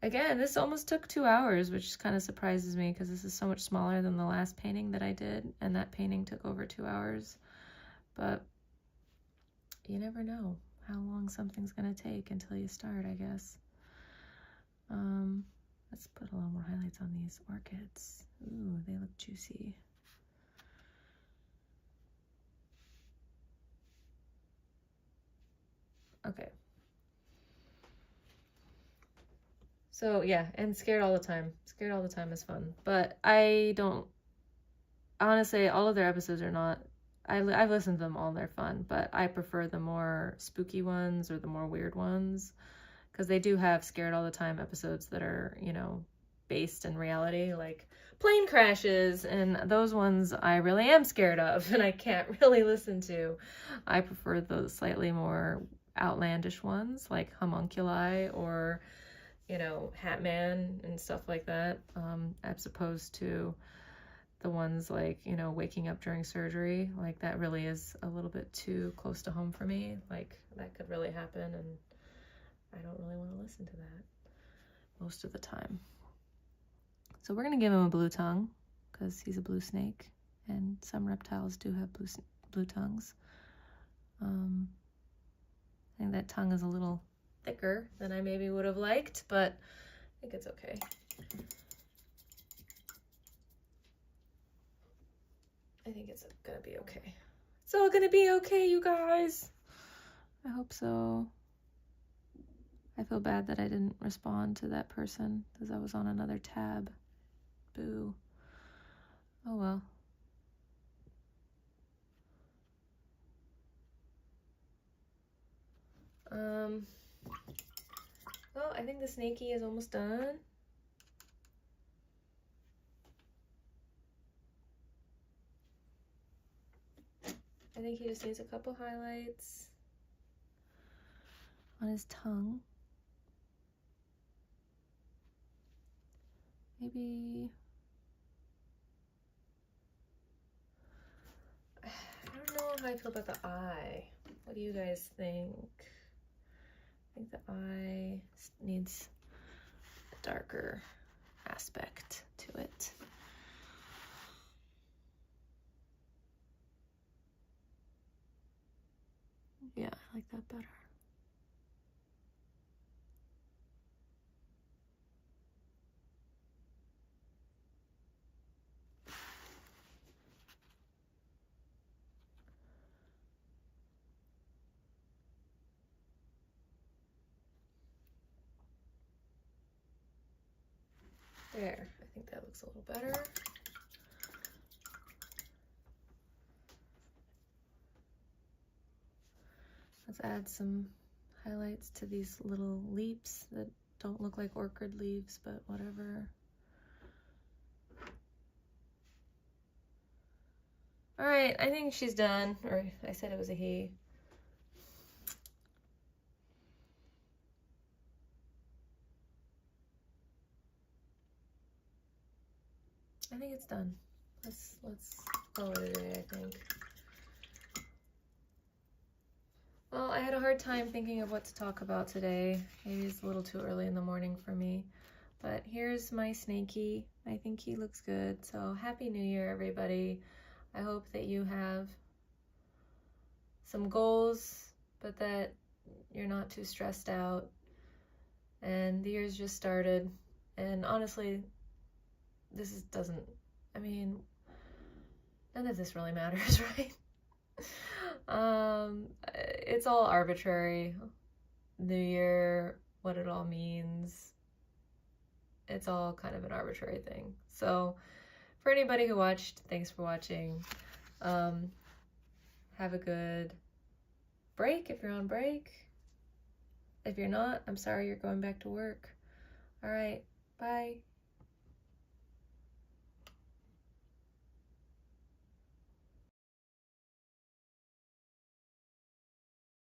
Again, this almost took 2 hours, which kind of surprises me because this is so much smaller than the last painting that I did, and that painting took over 2 hours. But you never know how long something's gonna take until you start, I guess. Let's put a little more highlights on these orchids. Ooh, they look juicy. Okay. So yeah, and Scared All the Time. Scared All the Time is fun. But I don't, honestly, all of their episodes are not, I've listened to them all, they're fun, but I prefer the more spooky ones or the more weird ones, because they do have Scared All the Time episodes that are, you know, based in reality, like plane crashes, and those ones I really am scared of and I can't really listen to. I prefer those slightly more outlandish ones like Homunculi or, you know, Hat Man and stuff like that, as opposed to the ones like, you know, waking up during surgery. Like that really is a little bit too close to home for me. Like that could really happen and I don't really want to listen to that most of the time. So we're going to give him a blue tongue because he's a blue snake and some reptiles do have blue tongues. I think that tongue is a little thicker than I maybe would have liked, but I think it's okay. I think it's gonna be okay. It's all gonna be okay, you guys. I hope so. I feel bad that I didn't respond to that person because I was on another tab. Boo. Oh well. Well, I think the snaky is almost done. I think he just needs a couple highlights on his tongue. Maybe, I don't know how I feel about the eye. What do you guys think? I think the eye needs a darker aspect to it. Yeah, I like that better. There, I think that looks a little better. Let's add some highlights to these little leaves that don't look like orchid leaves, but whatever. All right, I think she's done, or I said it was a he. I think it's done. Let's call it a day, I think. Well, I had a hard time thinking of what to talk about today. Maybe it's a little too early in the morning for me. But here's my snaky. I think he looks good. So Happy New Year, everybody. I hope that you have some goals, but that you're not too stressed out. And the year's just started. And honestly, I mean, none of this really matters, right? It's all arbitrary. New Year, what it all means. It's all kind of an arbitrary thing. So for anybody who watched, thanks for watching. Have a good break if you're on break. If you're not, I'm sorry you're going back to work. All right, bye.